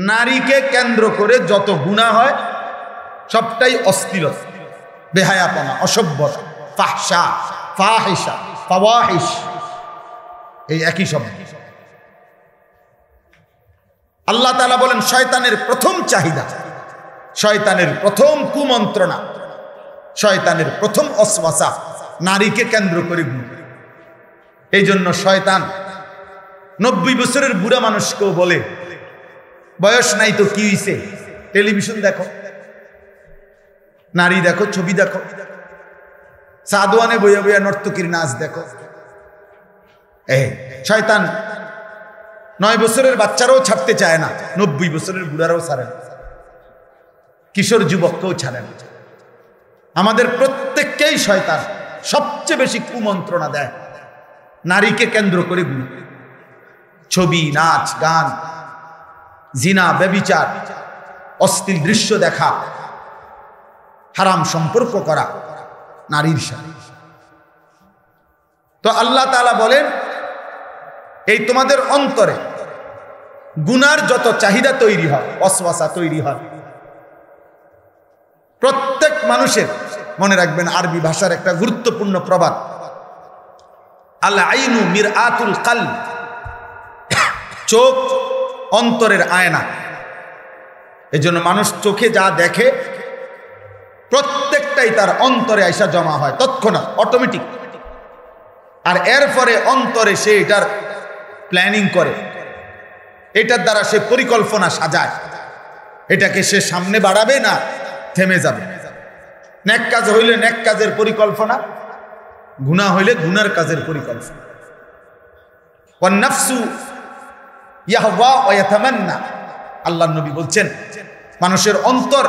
নারীকে কেন্দ্র করে যত গুনাহ হয় সবটাই অশ্লীলতা, বেহায়াপনা, অসভ্যতা, ফাহশা, ফাহিশা, ফাওয়াহিশ, এই একই শব্দ। আল্লাহ তাআলা বলেন শয়তানের প্রথম চাহিদা, শয়তানের প্রথম কুমন্ত্রণা, শয়তানের প্রথম ওয়াসওয়াসা নারীকে কেন্দ্র করে গুনাহ। এই জন্য শয়তান 90 বছরের বুড়া মানুষকেও বলে, বয়স নাই তো কি হইছে, টেলিভিশন দেখো, নারী দেখো, ছবি দেখো, সাদওয়ানে বইয়া বইয়া নর্তকীর নাচ দেখো। শয়তান 9 বছরের বাচ্চারাও ছাড়তে চায় না, 90 বছরের বুড়ারাও ছাড়ে না, কিশোর যুবককেও ছাড়ে না। আমাদের প্রত্যেককেই শয়তান সবচেয়ে বেশি কুমন্ত্রণা দেয় নারীকে কেন্দ্র করে গুনাহ। ছবি, নাচ, গান, জিনা, ব্যভিচার, অশ্লীল দৃশ্য দেখা, হারাম সম্পর্ক করা নারীর সাথে। তো আল্লাহ তাআলা বলেন এই তোমাদের অন্তরে গুনার যত চাহিদা তৈরি হয়, ওয়াসওয়াসা তৈরি হয়, প্রত্যেক মানুষের, মনে রাখবেন আরবি ভাষার একটা গুরুত্বপূর্ণ প্রবাদ, আল আইনু মিরআতুল কলব, চোখ অন্তরের আয়না। এজন্য মানুষ চোখে যা দেখে প্রত্যেকটাই তার অন্তরে আইসা জমা হয় তৎক্ষণাৎ, অটোমেটিক। আর এরপরে অন্তরে সে এটার প্ল্যানিং করে, এটার দ্বারা সে পরিকল্পনা সাজায়, এটাকে সে সামনে বাড়াবে না থেমে যাবে। নেক কাজ হইলে নেক কাজের পরিকল্পনা, গুনাহ হইলে গুনার কাজের পরিকল্পনা। ওয়ান নাফসু ইয়াহওয়া ওয়া ইয়াতামান্না, আল্লাহর নবী বলছেন মানুষের অন্তর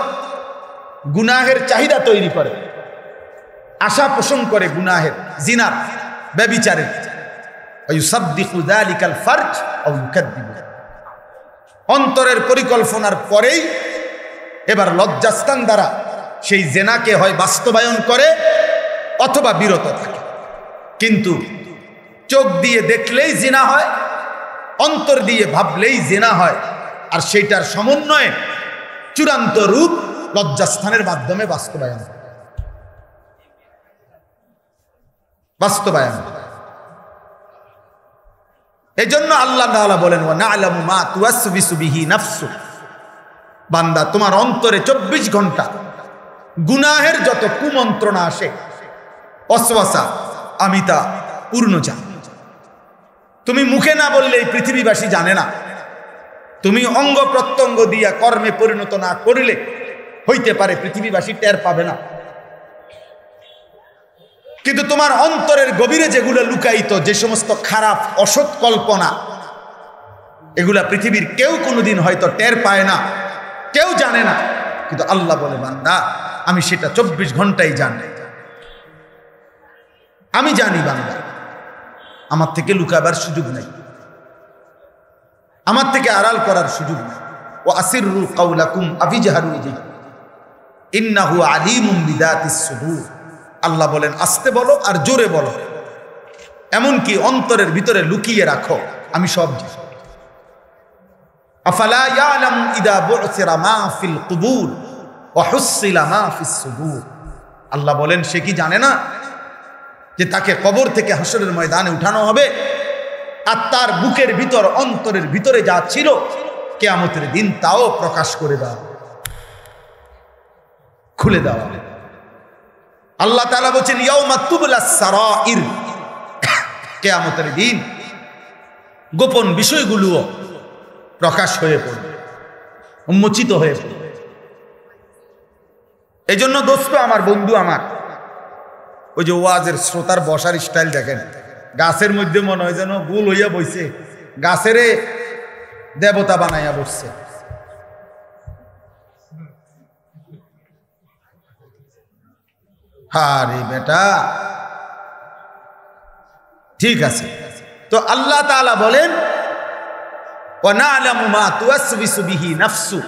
গুনাহের চাহিদা তৈরি করে, আশা পোষণ করে গুনাহের, জিনার, ব্যভিচারের। ওয়ায়ুসাদ্দিকু যালিকাল ফারজ আও ইউকাদ্দিবু, অন্তরের পরিকল্পনার পরেই এবার লজ্জাস্থান দ্বারা সেই জেনাকে হয় বাস্তবায়ন করে অথবা বিরত থাকে। কিন্তু চোখ দিয়ে দেখলেই জিনা হয়, অন্তর দিয়ে ভাবলেই জিনা হয়, আর সেইটার সমন্বয়ে চূড়ান্ত রূপ লজ্জাস্থানের মাধ্যমে বাস্তবায়ন। এই জন্য আল্লাহ তাআলা বলেন ওয়া না'লামু মা তুওয়াসবিসু বিহি নাফসু, বান্দা তোমার অন্তরে 24 ঘন্টা গুনাহের যত কুমন্ত্রণা আসে, ওয়াসওয়াসা, আমি তা পূর্ণ জানি। তুমি মুখে না বললে এই পৃথিবীবাসী জানে না, তুমি অঙ্গ প্রত্যঙ্গ দিয়া কর্মে পরিণত না করিলে হইতে পারে পৃথিবীবাসী টের পাবে না, কিন্তু তোমার অন্তরের গভীরে যেগুলো লুকায়িত, যে সমস্ত খারাপ অসৎ কল্পনা, এগুলা পৃথিবীর কেউ কোনোদিন হয়তো টের পায় না, কেউ জানে না, কিন্তু আল্লাহ বলে বান্দা আমি সেটা 24 ঘন্টাই জানি। আমি জানি বান্দা, আমার থেকে লুকাবার সুযোগ নেই, আমার থেকে আড়াল করার সুযোগ নেই। ও আসিররু কাওলাকুম আফিজহারু বিহি ইন্নাহু আলিমুম বিদাতিস সুদূর, আল্লাহ বলেন আস্তে বলো আর জোরে বলো, এমনকি অন্তরের ভিতরে লুকিয়ে রাখো, আমি সব জানি। আফালা ইয়ালামু ইদা বু'সিরা মা ফিল কুবুর ওয়া হুসিলা মা ফিস সুদূর, আল্লাহ বলেন সে কি জানে না যে তাকে কবর থেকে হাসরের ময়দানে উঠানো হবে, আর তার বুকের ভিতর, অন্তরের ভিতরে যা ছিল কিয়ামতের দিন তাও প্রকাশ করে দেওয়া, খুলে দেওয়া। আল্লাহ তাআলা বলেন ইয়াউমা তুবলাস সারাইর, কিয়ামতের দিন গোপন বিষয়গুলো প্রকাশ হয়ে পড়বে, উন্মোচিত হয়ে পড়বে। এই জন্য দোস্ত আমার, বন্ধু আমার, ওই যে ওয়াজের শ্রোতার বসার স্টাইল দেখেন, গাছের মধ্যে মনে হয় যেন গোল হইয়া বইছে, গাছেরে দেবতা বানাইয়া বসছে। আরে বেটা, ঠিক আছে। তো আল্লাহ তাআলা বলেন ওয়া না'লামু মা তুওয়াসবিসু বিহি নাফসু।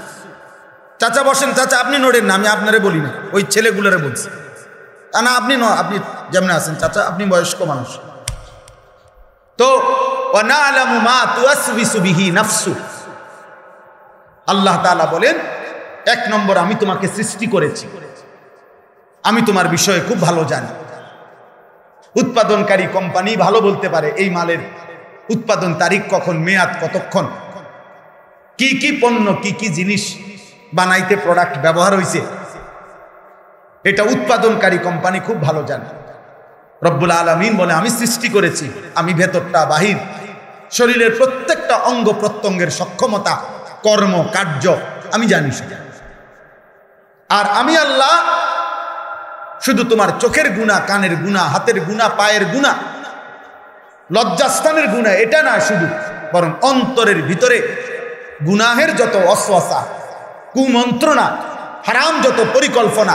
চাচা বসেন, চাচা আপনি নড়েন না, আমি আপনারে বলি না, ওই ছেলেগুলোরে বলছি। না আপনি আপনি যেমন আছেন চাচা, আপনি বয়স্ক মানুষ। তো ওয়া না'লামু মা তুওয়াসবিসু বিহি নাফসু, আল্লাহ তাআলা বলেন, 1 নম্বর, আমি তোমাকে সৃষ্টি করেছি, আমি তোমার বিষয়ে খুব ভালো জানি। উৎপাদনকারী কোম্পানি ভালো বলতে পারে এই মালের উৎপাদন তারিখ কখন, মেয়াদ কতক্ষণ, কি কি পণ্য, কি কি জিনিস বানাইতে প্রোডাক্ট ব্যবহার হয়েছে, এটা উৎপাদনকারী কোম্পানি খুব ভালো জানে। রব্বুল আলামিন বলে, আমি সৃষ্টি করেছি, আমি ভেতরটা বাহির শরীরের প্রত্যেকটা অঙ্গ প্রত্যঙ্গের সক্ষমতা, কর্ম কার্য আমি জানি। আর আমি আল্লাহ শুধু তোমার চোখের গুনাহ, কানের গুনাহ, হাতের গুনাহ, পায়ের গুনাহ, লজ্জাস্থানের গুনাহ এটা না শুধু, বরং অন্তরের ভিতরে গুনাহের যত ওয়াসওয়াসা, কুমন্ত্রণা, হারাম যত পরিকল্পনা,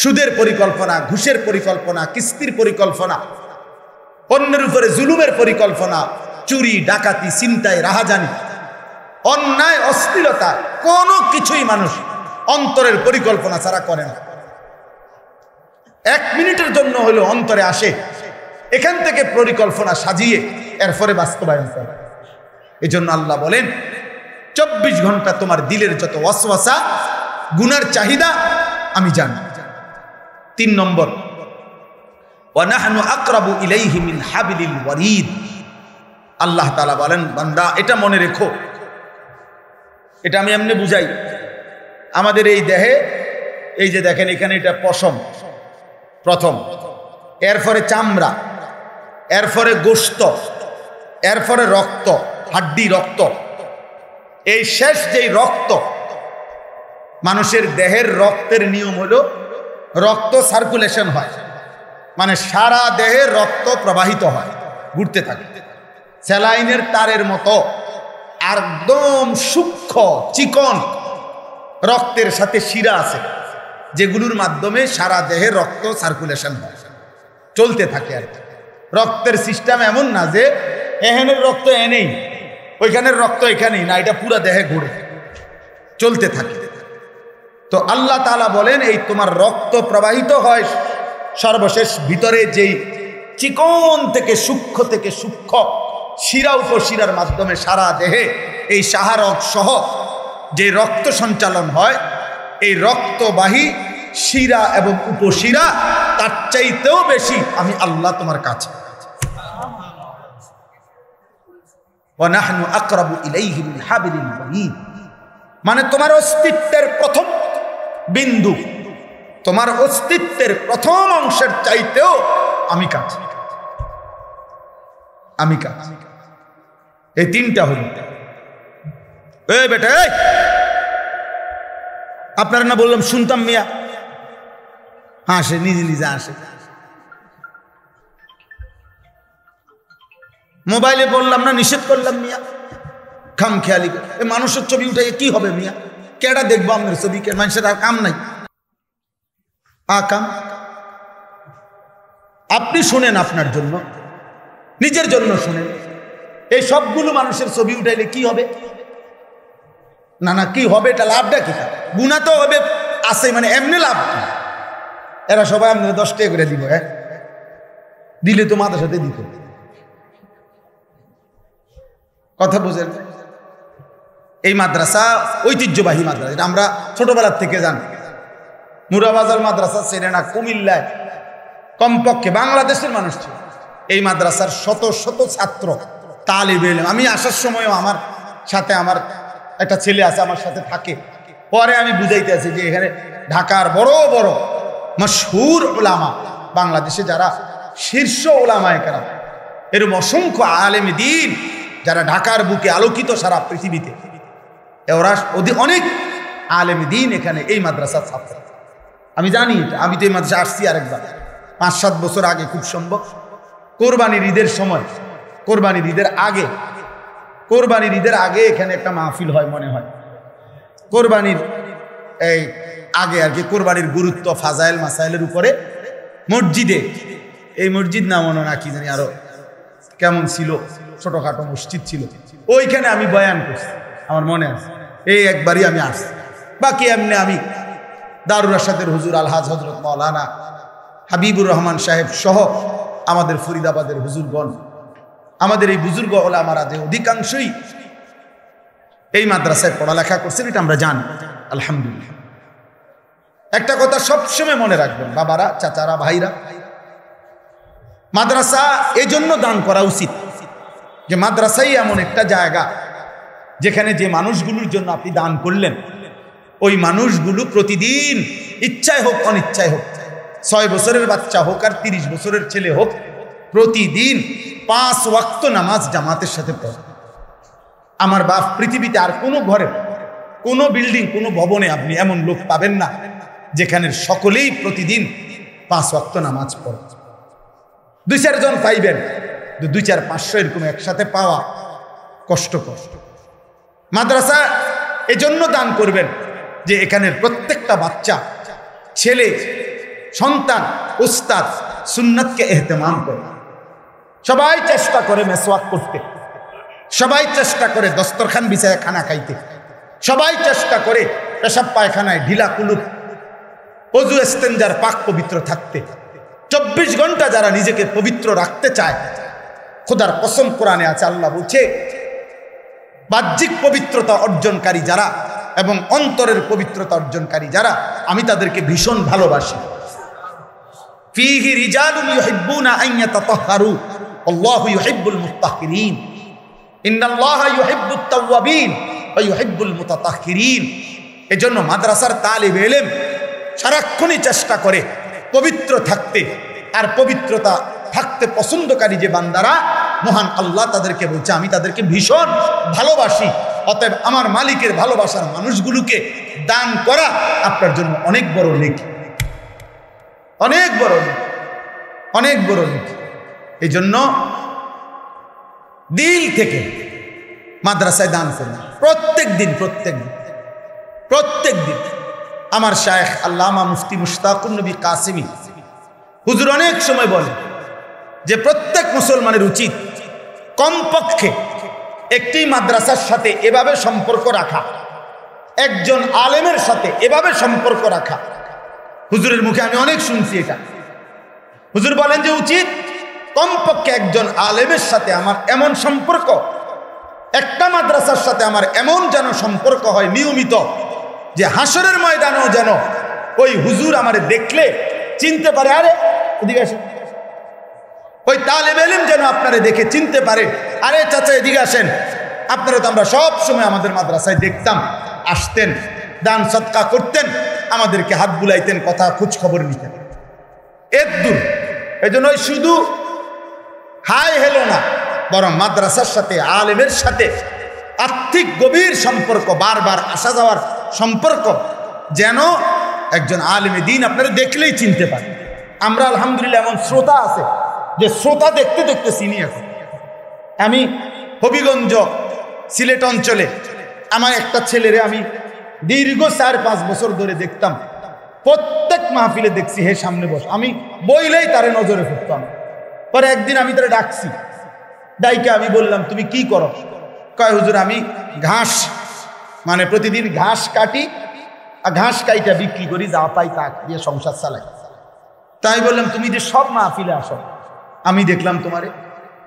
সুদের পরিকল্পনা, ঘুষের পরিকল্পনা, কিস্তির পরিকল্পনা, অন্যের উপরে জুলুমের পরিকল্পনা, চুরি ডাকাতি, ছিনতাই, রাহাজানি, অন্যায়, অশ্লীলতা, কোনো কিছুই মানুষ অন্তরের পরিকল্পনা ছাড়া করে না। 1 মিনিটের জন্য হলেও অন্তরে আসে, এখান থেকে পরিকল্পনা সাজিয়ে এরপরে বাস্তবায়ন করে। এই জন্য আল্লাহ বলেন, 24 ঘন্টা তোমার দিলের যত ওয়াসওয়াসা, গুনার চাহিদা আমি জানি। 3 নম্বর, ওয়া নাহনু আকরাবু ইলাইহি মিন হাবিলিল ওয়ারিদ। আল্লাহ তাআলা বলেন, বান্দা এটা মনে রেখো, এটা আমি এমনি বুঝাই। আমাদের এই দেহে, এই যে দেখেন এখানে, এটা পশম প্রথম, এরপরে চামড়া, এরপরে গোশত, এরপরে রক্ত, হাড্ডি, রক্ত। এই শেষ যেই রক্ত, মানুষের দেহের রক্তের নিয়ম হলো রক্ত সার্কুলেশন হয়, মানে সারা দেহে রক্ত প্রবাহিত হয়, ঘুরতে থাকে স্যালাইনের তারের মতো। একদম সূক্ষ্ম চিকন রক্তের সাথে শিরা আছে, যেগুলোর মাধ্যমে সারা দেহে রক্ত সার্কুলেশন হয়, চলতে থাকে। আর রক্তের সিস্টেম এমন না যে এখানের রক্ত এনেই, ওইখানের রক্ত এখানেই না, এটা পুরো দেহে ঘুরে চলতে থাকে। তো আল্লাহ তাআলা বলেন, এই তোমার রক্ত প্রবাহিত হয় সর্বশেষ ভিতরে যেই চিকন থেকে সূক্ষ্ম শিরা উপশিরার মাধ্যমে সারা দেহে এই সাহারক সহ যে রক্ত সঞ্চালন হয়, এই রক্তবাহী শিরা এবং উপশিরা তার চাইতেও বেশি আমি আল্লাহ তোমার কাছে। ওয়া নাহনু আকরাবু ইলাইহি মিন হাবিলিল ওয়ারিদ, মানে তোমার অস্তিত্বের প্রথম বিন্দু, তোমার অস্তিত্বের প্রথম অংশের চাইতেও আমি কাছে, আমি কাছে। এই 3টা হল। এই বেটা, আপনারা না বললাম শুনতাম মিয়া, হাসে, নিজে নিজে আসে। মোবাইলে বললাম না, নিষেধ করলাম মিয়া, খাম খেয়ালি। মানুষের ছবি উঠে কি হবে মিয়া, কেডা দেখবো আপনার ছবি? মানুষের আর কাম নাই, কাম আপনি শুনেন, আপনার জন্য, নিজের জন্য শুনেন। এই সবগুলো মানুষের ছবি উঠাইলে কি হবে? না না, কি হবে? এটা লাভটা কি? গুনাহ তো হবে আছে, মানে এমনি লাভ। এরা সবাই আপনার 10 টাকা করে দিব, হ্যাঁ দিলে তো মাথার সাথে দিত। কথা বুঝেন? এই মাদ্রাসা ঐতিহ্যবাহী মাদ্রাসা, এটা আমরা ছোটবেলার থেকে জানি। মুরাবাজার মাদ্রাসা ছেড়ে না, কুমিল্লায় কমপক্ষে বাংলাদেশের মানুষ ছিল। এই মাদ্রাসার শত শত ছাত্র, তালিবে ইলম। আমি আসার সময়ও আমার সাথে আমার একটা ছেলে আছে, আমার সাথে থাকে। পরে আমি বুঝাইতে আছি যে এখানে ঢাকার বড় বড় মশহুর ওলামা, বাংলাদেশে যারা শীর্ষ ওলামায়ে কেরাম, এরকম অসংখ্য আলেমে দ্বীন যারা ঢাকার বুকে আলোকিত সারা পৃথিবীতে, ওরা অনেক আলেমে দ্বীন এখানে এই মাদ্রাসার ছাত্র। আমি জানি এটা, আমি তো এই মাদ্রাসা আসছি আরেকবার 5-7 বছর আগে, খুব সম্ভব কোরবানির ঈদের সময়, কোরবানির ঈদের আগে এখানে একটা মাহফিল হয় মনে হয়। কোরবানির এই আগে আর কি, কোরবানির গুরুত্ব, ফাজাইল মাসাইলের উপরে মসজিদে, এই মসজিদ না মনে না কি জানি আরো কেমন ছিল, ছোটখাটো মসজিদ ছিল, ওইখানে আমি বয়ান করছি, আমার মনে আছে। এই একবারই আমি আসছি, বাকি এমনি আমি দারুল রাশেদের হুজুর আলহাজ হযরত মাওলানা হাবিবুর রহমান সাহেব সহ আমাদের ফরিদাবাদের হুজুরগণ, আমাদের এই বুজুর্গ ওলামারা যে অধিকাংশই এই মাদ্রাসায় পড়ালেখা করছেন, এটা আমরা জানি, আলহামদুলিল্লাহ। একটা কথা সবসময় মনে রাখবেন বাবারা, চাচারা, ভাইরা, মাদ্রাসা এই জন্য দান করা উচিত যে মাদ্রাসাই এমন একটা জায়গা যেখানে যে মানুষগুলোর জন্য আপনি দান করলেন ওই মানুষগুলো প্রতিদিন ইচ্ছায় হোক অনিচ্ছায় হোক, 6 বছরের বাচ্চা হোক আর 30 বছরের ছেলে হোক, প্রতিদিন 5 ওয়াক্ত নামাজ জামাতের সাথে পড়ে। আমার বাপ পৃথিবীতে আর কোনো ঘরে, কোনো বিল্ডিং, কোনো ভবনে আপনি এমন লোক পাবেন না যেখানে সকলেই প্রতিদিন 5 ওয়াক্ত নামাজ পড়ে। 2-4 জন পাইবেন, 2-4-500 এরকম একসাথে পাওয়া কষ্টকর। মাদ্রাসা এজন্য দান করবেন যে এখানের প্রত্যেকটা বাচ্চা, ছেলে, সন্তান, উস্তাদ সুন্নাতকে এহতেমাম করে। সবাই চেষ্টা করে মেসওয়াক করতে, সবাই চেষ্টা করে দস্তরখান বিছায় খানা খাইতে, সবাই চেষ্টা করে পেশাব পায়খানায় ঢিলা কুলুপ, অজু ইস্তেঞ্জার পাক পবিত্র থাকতে। 24 ঘন্টা যারা নিজেকে পবিত্র রাখতে চায়, খোদার কসম কোরআনে আছে, আল্লাহ বলছে বাহ্যিক পবিত্রতা অর্জনকারী যারা এবং অন্তরের পবিত্রতা অর্জনকারী যারা, আমি তাদেরকে ভীষণ ভালোবাসি। ফীহি রিজালুন ইউহিব্বুনা আন ইয়াতাতাহহারু আল্লাহু ইউহিব্বুল মুতাহহিরিন ইন্নাল্লাহা ইউহিব্বুত তাওয়াবিন ওয়া ইউহিব্বুল মুতাতাহহিরিন। এজন্য মাদ্রাসার তালিব ইলম সারাক্ষণই চেষ্টা করে পবিত্র থাকতে, আর পবিত্রতা থাকতে পছন্দকারী যে বান্দারা, মহান আল্লাহ তাদেরকে বলছে আমি তাদেরকে ভীষণ ভালোবাসি। অতএব আমার মালিকের ভালোবাসার মানুষগুলোকে দান করা আপনার জন্য অনেক বড় নেকি, অনেক বড় নেকি, অনেক বড় নেকি। এই জন্য দিল থেকে মাদ্রাসায় দান করুন প্রত্যেক দিন, প্রত্যেক দিন, প্রত্যেক দিন। আমার শায়েখ আল্লামা মুফতি মুশতাকুন নবী কাসেমি হুজুর অনেক সময় বলে যে প্রত্যেক মুসলমানের উচিত কমপক্ষে একটি মাদ্রাসার সাথে এভাবে সম্পর্ক রাখা, একজন আলেমের সাথে এভাবে সম্পর্ক রাখা। হুজুরের মুখে আমি অনেক শুনছি এটা। হুজুর বলেন যে উচিত কমপক্ষে একজন আলেমের সাথে আমার এমন সম্পর্ক, একটা মাদ্রাসার সাথে আমার এমন যেন সম্পর্ক হয় নিয়মিত, যে হাসরের ময়দানেও যেন ওই হুজুর আমারে দেখলে চিনতে পারে, আরে এদিকে আসেন। ওই তালেব ইলম যেন আপনারে দেখে চিনতে পারে, আরে চাচা এদিকে আসেন। আপনারা তো আমরা সব সময় আমাদের মাদ্রাসায় দেখতাম, আসতেন, দান সদকা করতেন, আমাদেরকে হাত বুলাইতেন, কথা খোঁজ খবর নিতেন। এর দূর এই জন্য ওই শুধু হাই হেলো না, বরং মাদ্রাসার সাথে আলেমের সাথে আর্থিক গভীর সম্পর্ক, বারবার আসা যাওয়ার সম্পর্ক, যেন একজন আলেমে দ্বীন আপনারা দেখলেই চিনতে পারে। আমরা আলহামদুলিল্লাহ এমন শ্রোতা আছে যে শ্রোতা দেখতে দেখতে চিনি। এখন আমি হবিগঞ্জ সিলেট অঞ্চলে আমার একটা ছেলেরে আমি দীর্ঘ 4-5 বছর ধরে দেখতাম, প্রত্যেক মাহফিলে দেখছি হে সামনে বস, আমি বইলেই তারে নজরে পড়তাম। পরে একদিন আমি তারে ডাকছি, ডাইকে আমি বললাম তুমি কি করো? কয় হুজুর আমি ঘাস, মানে প্রতিদিন ঘাস কাটি আর ঘাস কাইটা বিক্রি করি, যা পাই তা দিয়ে সংসার চালাই। তাই বললাম তুমি যে সব মাহফিলে আসো, আমি দেখলাম তোমারে।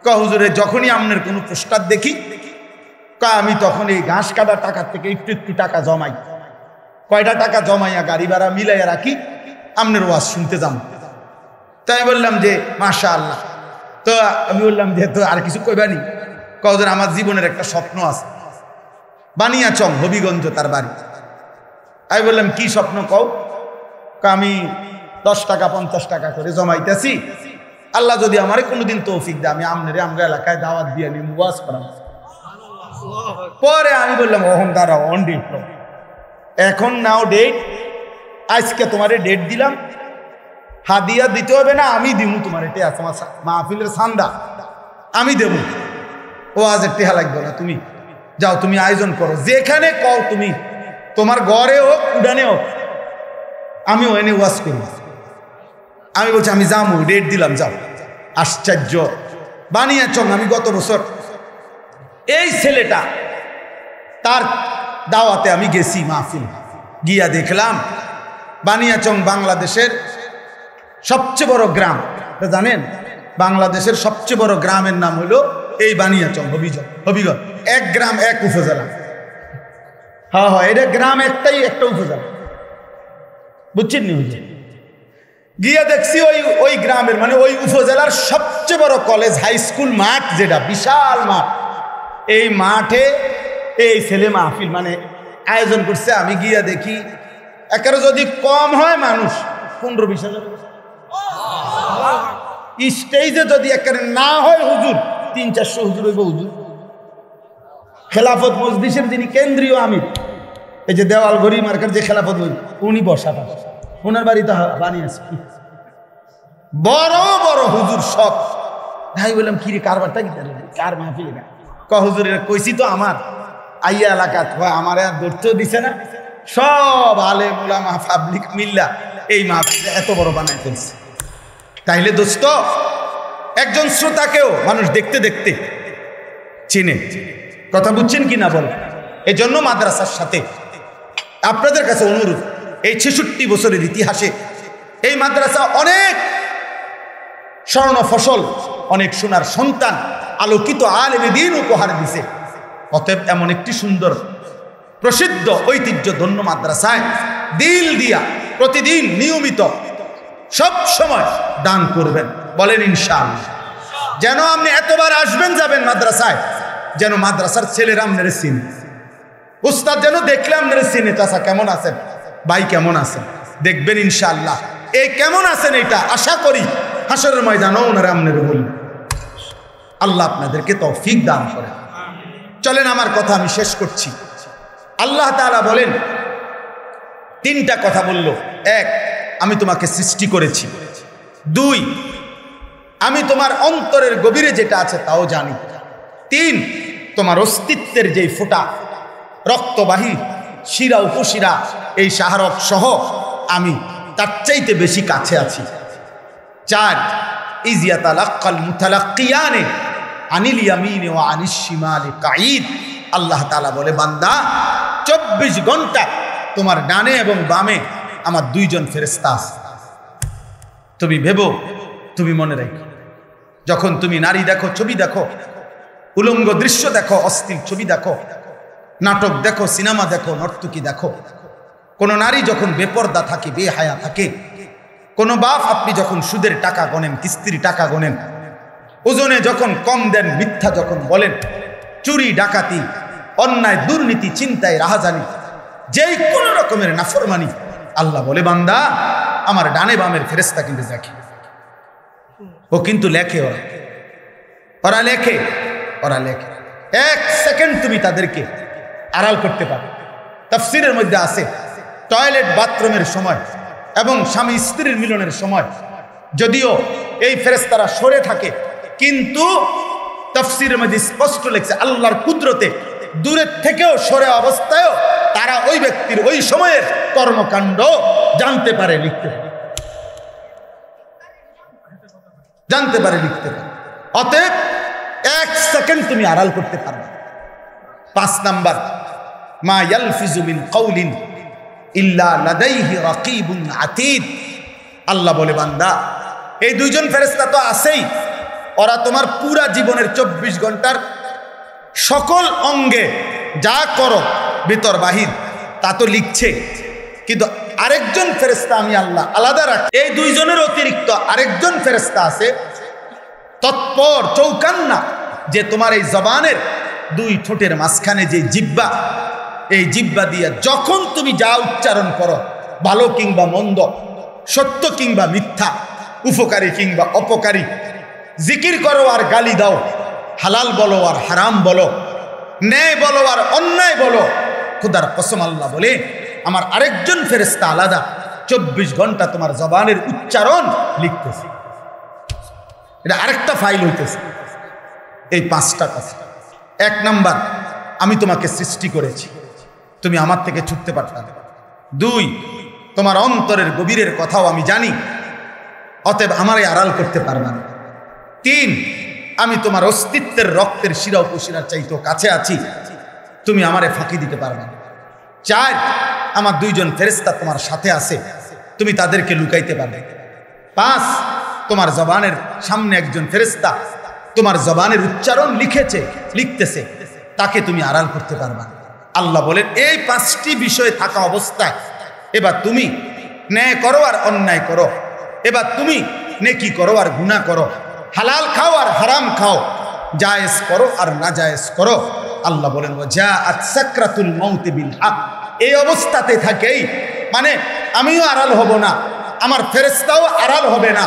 কয় হুজুরে যখনই আপনার কোনো পোস্টার দেখি, কয় আমি তখন এই ঘাস কাটার টাকার থেকে একটু একটু টাকা জমাই, কয়টা টাকা জমাইয়া গাড়ি ভাড়া মিলাইয়া রাখি, আপনার ওয়াজ শুনতে যাবো। তাই বললাম যে মাশাআল্লাহ। তো আমি বললাম যে তো আর কিছু কইবানি? কয় আমার জীবনের একটা স্বপ্ন আছে, বানিয়াচং হবিগঞ্জ তার বাড়ি। আমি বললাম কি স্বপ্ন কও? আমি 10 টাকা 50 টাকা করে জমাইতেছি, আল্লাহ যদি আমারে কোনোদিন তৌফিক দেয় আমি আমনের আমরা এলাকায় দাওয়াত দিয়ে নিয়ে ওয়াজ করাম। পরে আমি বললাম ওহন দাঁড়াও, অন ডেট, এখন নাও ডেট, আজকে তোমারে ডেট দিলাম, হাদিয়া দিতে হবে না, আমি দিমু তোমার, এটা আছে আমার মাহফিলের সান্দা, আমি দেবো। ও আজ টেহা লাগবে না, তুমি যাও, তুমি আয়োজন করো, যেখানে কও তুমি, তোমার ঘরে হোক উডানে হোক, আমিও এনে ওয়াজ করব। আমি বলছি আমি যাবো, ডেট দিলাম, যাও। আশ্চর্য বানিয়াচং। আমি গত বছর এই ছেলেটা তার দাওয়াতে আমি গেছি মাহফিল, গিয়া দেখলাম বানিয়াচং বাংলাদেশের সবচেয়ে বড় গ্রাম। জানেন বাংলাদেশের সবচেয়ে বড় গ্রামের নাম হলো এই বানিয়াচং, হবিগঞ্জ। 1 গ্রাম 1 উপজেলা। হ্যাঁ হ্যাঁ, এটা গ্রাম একটাই, একটা উপজেলা, বুঝছেন নি? গিয়ে দেখছি ওই গ্রামের মানে ওই উপজেলার সবচেয়ে বড় কলেজ হাই স্কুল মাঠ, যেটা বিশাল মাঠ, এই মাঠে এই ছেলে মাহফিল মানে আয়োজন করছে। আমি গিয়া দেখি একেবারে যদি কম হয় মানুষ 15-20 হাজার, স্টেজে যদি একেবারে না হয় হুজুর 300-400 হুজুর হইব। হুজুর খেলাফত মজলিসের যিনি কেন্দ্রীয় আমির, এই যে দেওয়াল ঘড়ি মার্কার যে খেলাফত মজলিস, উনি বসা পাশে, ওনার বাড়িতে বানিয়েছে বড় বড় হুজুর সব। ভাই বললাম কি রে, কারবারটা কি কার মাহফিল? হুজুর কইছি তো আমার আইয়া এলাকা, আমার আর ধরতেও দিছে না, সব আলেম ওলামা পাবলিক মিল্লা এই মাহফিল এত বড় বানায় ফেলছে। তাইলে দোস্ত, একজন শ্রোতাকেও মানুষ দেখতে দেখতে চিনে। কথা বুঝছেন কি না বল? এই জন্য মাদ্রাসার সাথে আপনাদের কাছে অনুরোধ, এই 66 বছরের ইতিহাসে এই মাদ্রাসা অনেক স্বর্ণ ফসল, অনেক সোনার সন্তান, আলোকিত আলেমে দ্বীন উপহার দিছে। অতএব এমন একটি সুন্দর প্রসিদ্ধ ঐতিহ্য ধন্য মাদ্রাসায় দিল দিয়া প্রতিদিন নিয়মিত সব সময় দান করবেন, বলেন ইনশাআল্লাহ। যেন আপনি এতবার আসবেন যাবেন মাদ্রাসায়, যেন মাদ্রাসার ছেলেরা আপনার চিনে, উস্তাদ যেন দেখলে আপনার চিনে, চাচা কেমন আছেন, ভাই কেমন আছেন, দেখবেন ইনশাআল্লাহ। এই কেমন আছেন এটা আশা করি হাসরের ময়দানও ওনারা আপনার বলবেন। আল্লাহ আপনাদেরকে তৌফিক দান করে। চলেন আমার কথা আমি শেষ করছি। আল্লাহ তাআলা বলেন, 3টা কথা বলল। 1, আমি তোমাকে সৃষ্টি করেছি। 2, আমি তোমার অন্তরের গভীরে যেটা আছে তাও জানি। 3, তোমার অস্তিত্বের যেই ফোঁটা রক্তবাহী শিরা উপশিরা এই শাহরক সহ আমি তার চাইতে বেশি কাছে আছি। 4, ইজিয়াতালাক্কাল মুতালাক্কিয়ানে আনিল ইয়ামিনি ওয়া আনিশ শিমালি কাঈদ। আল্লাহ তাআলা বলে, বান্দা 24 ঘন্টা তোমার ডানে এবং বামে আমার 2 জন ফেরেশতা আছে। তুমি ভেবো, তুমি মনে রাখো, যখন তুমি নারী দেখো, ছবি দেখো, উলঙ্গ দৃশ্য দেখো, অশ্লীল ছবি দেখো, নাটক দেখো, সিনেমা দেখো, নর্তকী দেখো, কোন নারী যখন বেপর্দা থাকে, বেহায়া থাকে, কোন বাপ আপনি যখন সুদের টাকা গণেন, কিস্তির টাকা গণেন, ওজনে যখন কম দেন, মিথ্যা যখন বলেন, চুরি ডাকাতি অন্যায় দুর্নীতি চিন্তায় রাহাজানি, যেই কোন রকমের নাফরমানি, আল্লাহ বলে, বান্দা আমার ডানে বামের ফেরেশতা কিন্তু দেখে, ও কিন্তু লেখে, ওরা লেখে। 1 সেকেন্ড তুমি তাদেরকে আড়াল করতে পারো। তাফসীরের মধ্যে আছে, টয়লেট বাথরুমের সময় এবং স্বামী স্ত্রীর মিলনের সময় যদিও এই ফেরেশতারা সরে থাকে, কিন্তু তাফসীরের মধ্যে স্পষ্ট লেখছে আল্লাহর কুদরতে দূরের থেকেও সরে অবস্থায়ও তারা ওই ব্যক্তির ওই সময়ের কর্মকাণ্ড জানতে পারে, লিখতে পারে, জানতে পারে, লিখতে পারে। অতএব 1 সেকেন্ড তুমি আড়াল করতে পারবে। 5 নাম্বার, মা ইয়ালফিজু মিন কাউলিন ইল্লা লাদাইহি রাকিবুন আতীদ। আল্লাহ বলে, বান্দা এই 2 জন ফেরেশতা তো আছেই, ওরা তোমার পুরা জীবনের 24 ঘন্টার সকল অঙ্গে যা করো ভিতর বাহির তা তো লিখছে, কিন্তু আরেকজন ফেরেশতা আমি আল্লাহ আলাদা রাখি। এই 2 জনের অতিরিক্ত আরেকজন ফেরেশতা আছে তৎপর চৌকান্না, যে তোমার এই জবানের 2 ঠোঁটের মাঝখানে যে জিহ্বা, এই জিহ্বা দিয়ে যখন তুমি যা উচ্চারণ করো, ভালো কিংবা মন্দ, সত্য কিংবা মিথ্যা, উপকারী কিংবা অপকারী, জিকির করো আর গালি দাও, হালাল বলো আর হারাম বলো, ন্যায় বলো আর অন্যায় বলো, খোদার কসম আল্লাহ বলে আমার আরেকজন ফেরেশতা আলাদা 24 ঘন্টা তোমার জবানের উচ্চারণ লিখতেছে। এটা আরেকটা ফাইল হইতেছে। এই 5টা কথা। 1 নাম্বার, আমি তোমাকে সৃষ্টি করেছি, তুমি আমার থেকে ছুটতে পারবে না। 2, তোমার অন্তরের গভীরের কথাও আমি জানি, অতএব আমারে আড়াল করতে পারবে না। 3, আমি তোমার অস্তিত্বের রক্তের শিরা উপশিরার চাইতেও কাছে আছি, তুমি আমারে ফাঁকি দিতে পারবে না। 4, আমার 2 জন ফেরেশতা তোমার সাথে আছে, তুমি তাদেরকে লুকাইতে পারবে। 5, তোমার জবানের সামনে একজন ফেরেশতা তোমার জবানের উচ্চারণ লিখতেছে, তাকে তুমি আড়াল করতে পারবে না। আল্লাহ বলেন এই 5টি বিষয় থাকা অবস্থায় এবার তুমি ন্যায় করো আর অন্যায় করো, এবার তুমি নেকি করো আর গুনাহ করো, হালাল খাও আর হারাম খাও, জায়েজ করো আর নাজায়েজ করো। আল্লাহ বলেন ওয়াজাআত সাকরাতুল মাউত বিল হক। এই অবস্থাতে থাকেই মানে আমিও আড়াল হব না, আমার ফেরেশতাও আড়াল হবে না,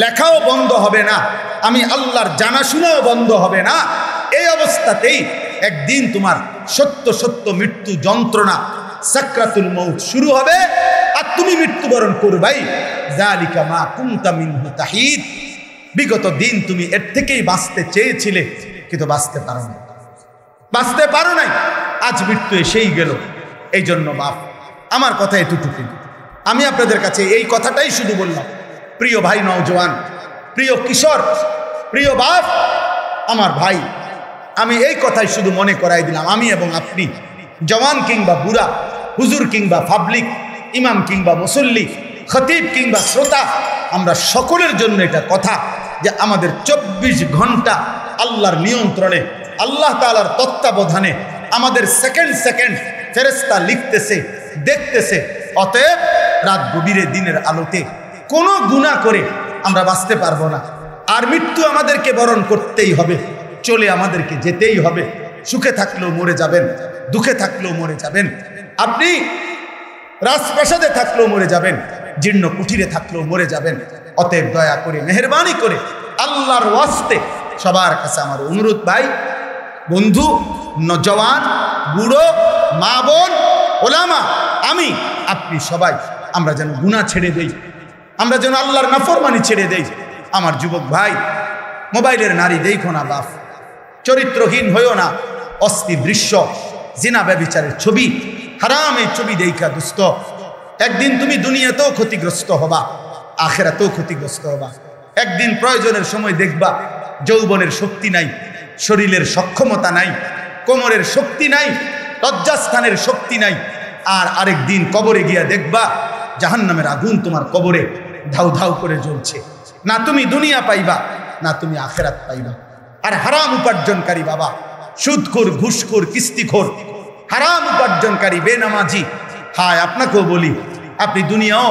লেখাও বন্ধ হবে না, আমি আল্লাহর জানাশোনাও বন্ধ হবে না। এই অবস্থাতেই একদিন তোমার সত্য সত্য মৃত্যু যন্ত্রণা সাকরাতুল মাউত শুরু হবে আর তুমি মৃত্যুবরণ করবাই। যালিকা মা কুনতা মিনহু তাহিদ। বিগত দিন তুমি এর থেকেই বাঁচতে চেয়েছিলে কিন্তু বাঁচতে পারো না, বাঁচতে পারো নাই, আজ মৃত্যু এসেই গেল। এই জন্য বাপ আমার কথা এতটুকু, আমি আপনাদের কাছে এই কথাটাই শুধু বললাম। প্রিয় ভাই নওজোয়ান, প্রিয় কিশোর, প্রিয় বাপ, আমার ভাই, আমি এই কথাই শুধু মনে করাই দিলাম। আমি এবং আপনি, জওয়ান কিংবা বুড়া, হুজুর কিংবা পাবলিক, ইমাম কিংবা মুসল্লি, খতিব কিংবা শ্রোতা, আমরা সকলের জন্য এটা কথা যে আমাদের 24 ঘন্টা আল্লাহর নিয়ন্ত্রণে, আল্লাহ তাআলার তত্ত্বাবধানে আমাদের সেকেন্ড সেকেন্ড ফেরেশতা লিখতেছে, দেখতেছে। অতএব রাত গভীরে দিনের আলোতে কোনো গুনাহ করে আমরা বাঁচতে পারবো না। আর মৃত্যু আমাদেরকে বরণ করতেই হবে, চলে আমাদেরকে যেতেই হবে। সুখে থাকলেও মরে যাবেন, দুঃখে থাকলেও মরে যাবেন, আপনি রাজপ্রাসাদে থাকলেও মরে যাবেন, জীর্ণ কুঠিরে থাকলেও মরে যাবেন। অতএব দয়া করে, মেহেরবানি করে, আল্লাহর ওয়াস্তে সবার কাছে আমার অনুরোধ, ভাই, বন্ধু, নওজওয়ান, বুড়ো, মা বোন, ওলামা, আমি আপনি সবাই আমরা যেন গুনাহ ছেড়ে দেই, আমরা যেন আল্লাহর নাফরমানি ছেড়ে দেই। আমার যুবক ভাই, মোবাইলের নারী দেখো না বাপ, চরিত্রহীন হইও না, অস্থির দৃশ্য, জিনা ব্যভিচারের ছবি, হারাম এই ছবি দেখা দুষ্ট, একদিন তুমি দুনিয়াতেও ক্ষতিগ্রস্ত হবা, আখিরাতেও ক্ষতিগ্রস্ত হবা। একদিন প্রয়োজনের সময় দেখবা যৌবনের শক্তি নাই, শরীরের সক্ষমতা নাই, কোমরের শক্তি নাই, লজ্জাস্থানের শক্তি নাই। আর আরেক দিন কবরে গিয়া দেখবা জাহান্নামের আগুন তোমার কবরে ধাউ ধাউ করে জ্বলছে। না তুমি দুনিয়া পাইবা, না তুমি আখিরাত পাইবা। আর হারাম উপার্জনকারী বাবা, সুদখোর, ঘুষখোর, কিস্তিখোর, হারাম উপার্জনকারী বেনামাজি, হায় আপনাকেও বলি, আপনি দুনিয়াও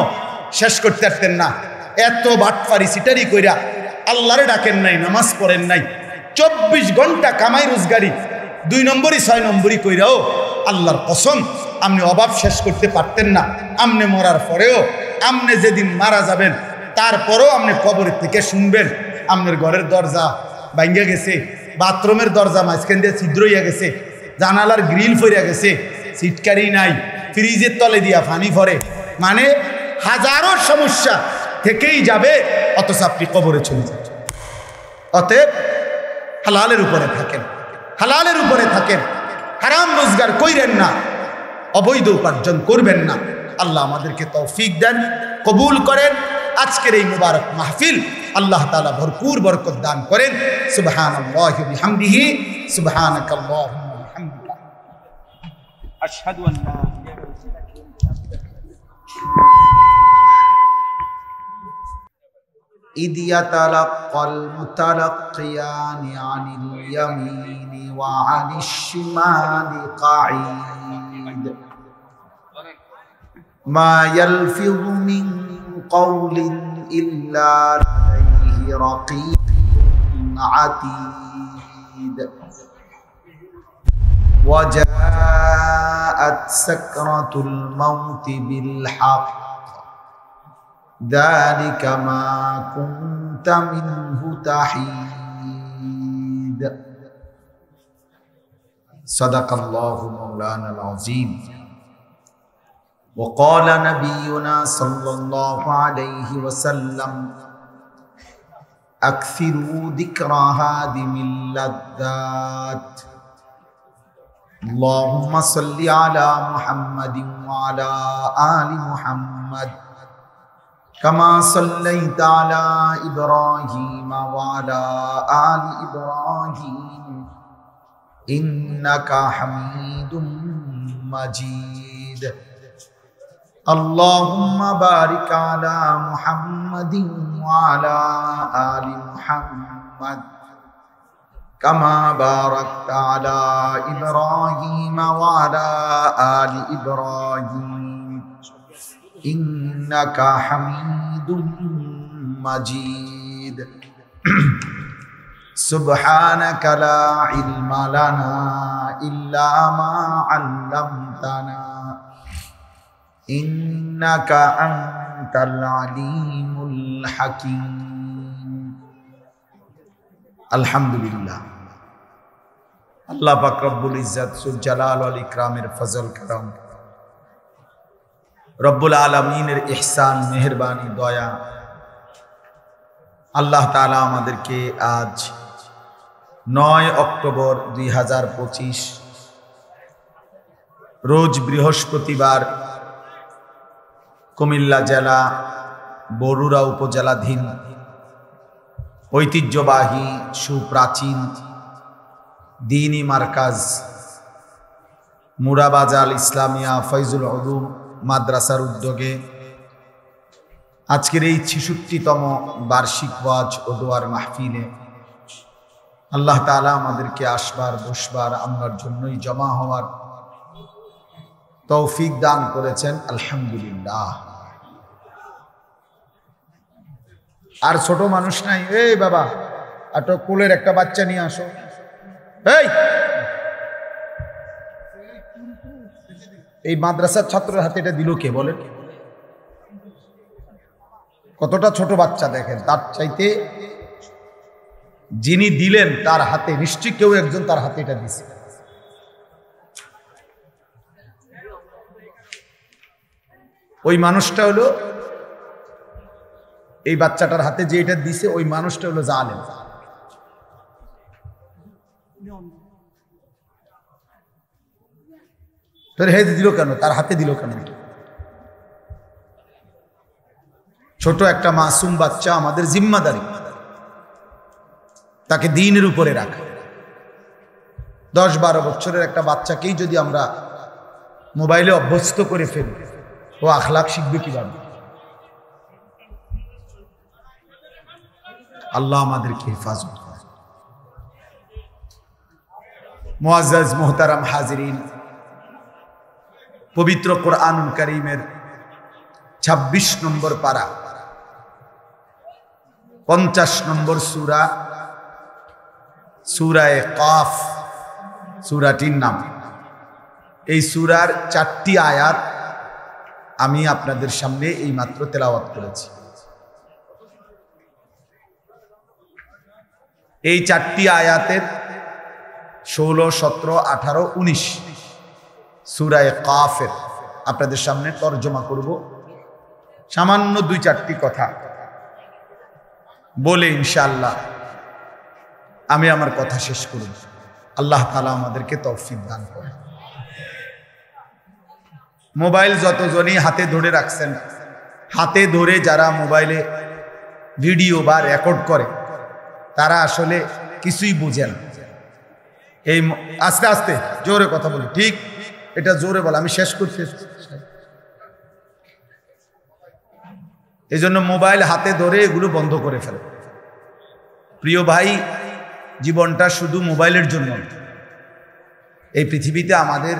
শেষ করতে পারতেন না। এত বাটফারি সিটারি কইরা আল্লাহরে ডাকেন নাই, নামাজ পড়েন নাই, 24 ঘন্টা কামাই রোজগারি 2 নম্বরই 6 নম্বরই কইরাও আল্লাহর কসম আপনি অভাব শেষ করতে পারতেন না। আপনি মরার পরেও, আপনি যেদিন মারা যাবেন তারপরেও আপনি কবরের থেকে শুনবেন আপনার ঘরের দরজা ভাঙ্গা গেছে, বাথরুমের দরজা মাঝখান দিয়ে ছিদ্র হইয়া গেছে, জানালার গ্রিল ফইরা গেছে, সিটকারি নাই, ফ্রিজের তলে দিয়া পানি ভরে, মানে হাজারো সমস্যা থেকেই যাবে, অথচ আপনি কবরে চলে যাবেন। অতএব হালালের উপরে থাকেন, হালালের উপরে থাকেন, হারাম রোজগার কইরেন না, অবৈধ উপার্জন করবেন না। আল্লাহ আমাদেরকে তৌফিক দেন, কবুল করেন। আজকের এই মুবারক মাহফিল আল্লাহ তাআলা ভরপুর বরকত দান করেন। সুবহানাল্লাহি ওয়া বিহামদিহি, সুবহানাকাল্লাহুম্মা ওয়া বিহামদিকা, আশহাদু আন লা ইলাহা ইল্লা আনতা। إذ يتلقى المتلقيان عن اليمين وعن الشمال قعيد ما يلفظ من قول إلا لديه رقيب عتيد وجاءت سكرة الموت بالحق ذلك ما كنت منه تحيد صدق الله مولانا العظيم وقال نبينا صلى الله عليه وسلم أكثروا ذكر هادم اللذات اللهم صل على محمد وعلى آل محمد كما صليت على إبراهيم وعلى آل إبراهيم إنك حميد مجيد اللهم بارك على محمد وعلى آل محمد কামা বারাকতা আলা ইব্রাহিম ওয়া আলা আলি ইব্রাহিম ইন্নাকা হামিদুম মাজিদ। সুবহানাকা লা ইলমা লানা ইল্লা মা আল্লামতানা ইন্নাকা আনতাল আলিমুল হাকিম। আলহামদুলিল্লাহ, আল্লাহ পাক রব্বুল ইজ্জত সুল জালাল ওয়াল ইকরামের ফজল করম, রব্বুল আলামিনের ইহসান, মেহেরবানি, দয়া, আল্লাহ তাআলা আমাদেরকে আজ 9 অক্টোবর 2025 রোজ বৃহস্পতিবার কুমিল্লা জেলা বরুড়া উপজেলাধীন ঐতিহ্যবাহী সুপ্রাচীন দ্বীনি মার্কাজ মুরাবাজাল ইসলামিয়া ফয়জুল উলুম মাদ্রাসার উদ্যোগে আজকের এই 66তম বার্ষিক ওয়াজ ও দোয়ার মাহফিলে আল্লাহ তাআলা আমাদেরকে আসবার, বসবার, আমরার জন্যই জমা হওয়ার তৌফিক দান করেছেন। আলহামদুলিল্লাহ। আর ছোট মানুষ নাই, এই বাবা একটা কোলের একটা বাচ্চা নিয়ে আসো। এই মাদ্রাসার ছাত্রের হাতে এটা দিল কে বলেন? কতটা ছোট বাচ্চা দেখেন, তার চাইতে যিনি দিলেন তার হাতে নিশ্চয়ই কেউ একজন তার হাতে এটা দিছে। ওই মানুষটা হলো, এই বাচ্চাটার হাতে যে এটা দিছে ওই মানুষটা হলো জালেম। তোর হেতে দিল কেন? তার হাতে দিল কেন? ছোট একটা মাসুম বাচ্চা, আমাদের জিম্মাদারি তাকে দ্বীনের উপরে রাখা। 10-12 বছরের একটা বাচ্চাকেই যদি আমরা মোবাইলে অভ্যস্ত করে ফেলি, ও আখলাক শিখবে কিভাবে? আল্লাহ আমাদেরকে হেফাজত করে। মুআজ্জাজ মুহতারাম হাজিরিন, পবিত্র কোরআনুল কারীমের 26 নম্বর পারা 50 নম্বর সূরা, সূরায়ে কাফ সূরাটির নাম। এই সূরার 4টি আয়াত আমি আপনাদের সামনে এই মাত্র তেলাওয়াত করেছি। এই 4টি আয়াতের 16, 17, 18, 19 সূরায়ে কাফের আপনাদের সামনে তরজমা করব। সামান্য 2-4টি কথা বলে ইনশাআল্লাহ আমি আমার কথা শেষ করব। আল্লাহ তাআলা আমাদেরকে তৌফিক দান করেন। মোবাইল যতজনই হাতে ধরে রাখছেন, হাতে ধরে যারা মোবাইলে ভিডিও বা রেকর্ড করে তারা আসলে কিছুই বুঝে না। এই আস্তে আস্তে জোরে কথা বলি, ঠিক এটা জোরে বলে, আমি শেষ করছি। এই জন্য মোবাইল হাতে ধরে এগুলো বন্ধ করে ফেলে। প্রিয় ভাই, জীবনটা শুধু মোবাইলের জন্য। এই পৃথিবীতে আমাদের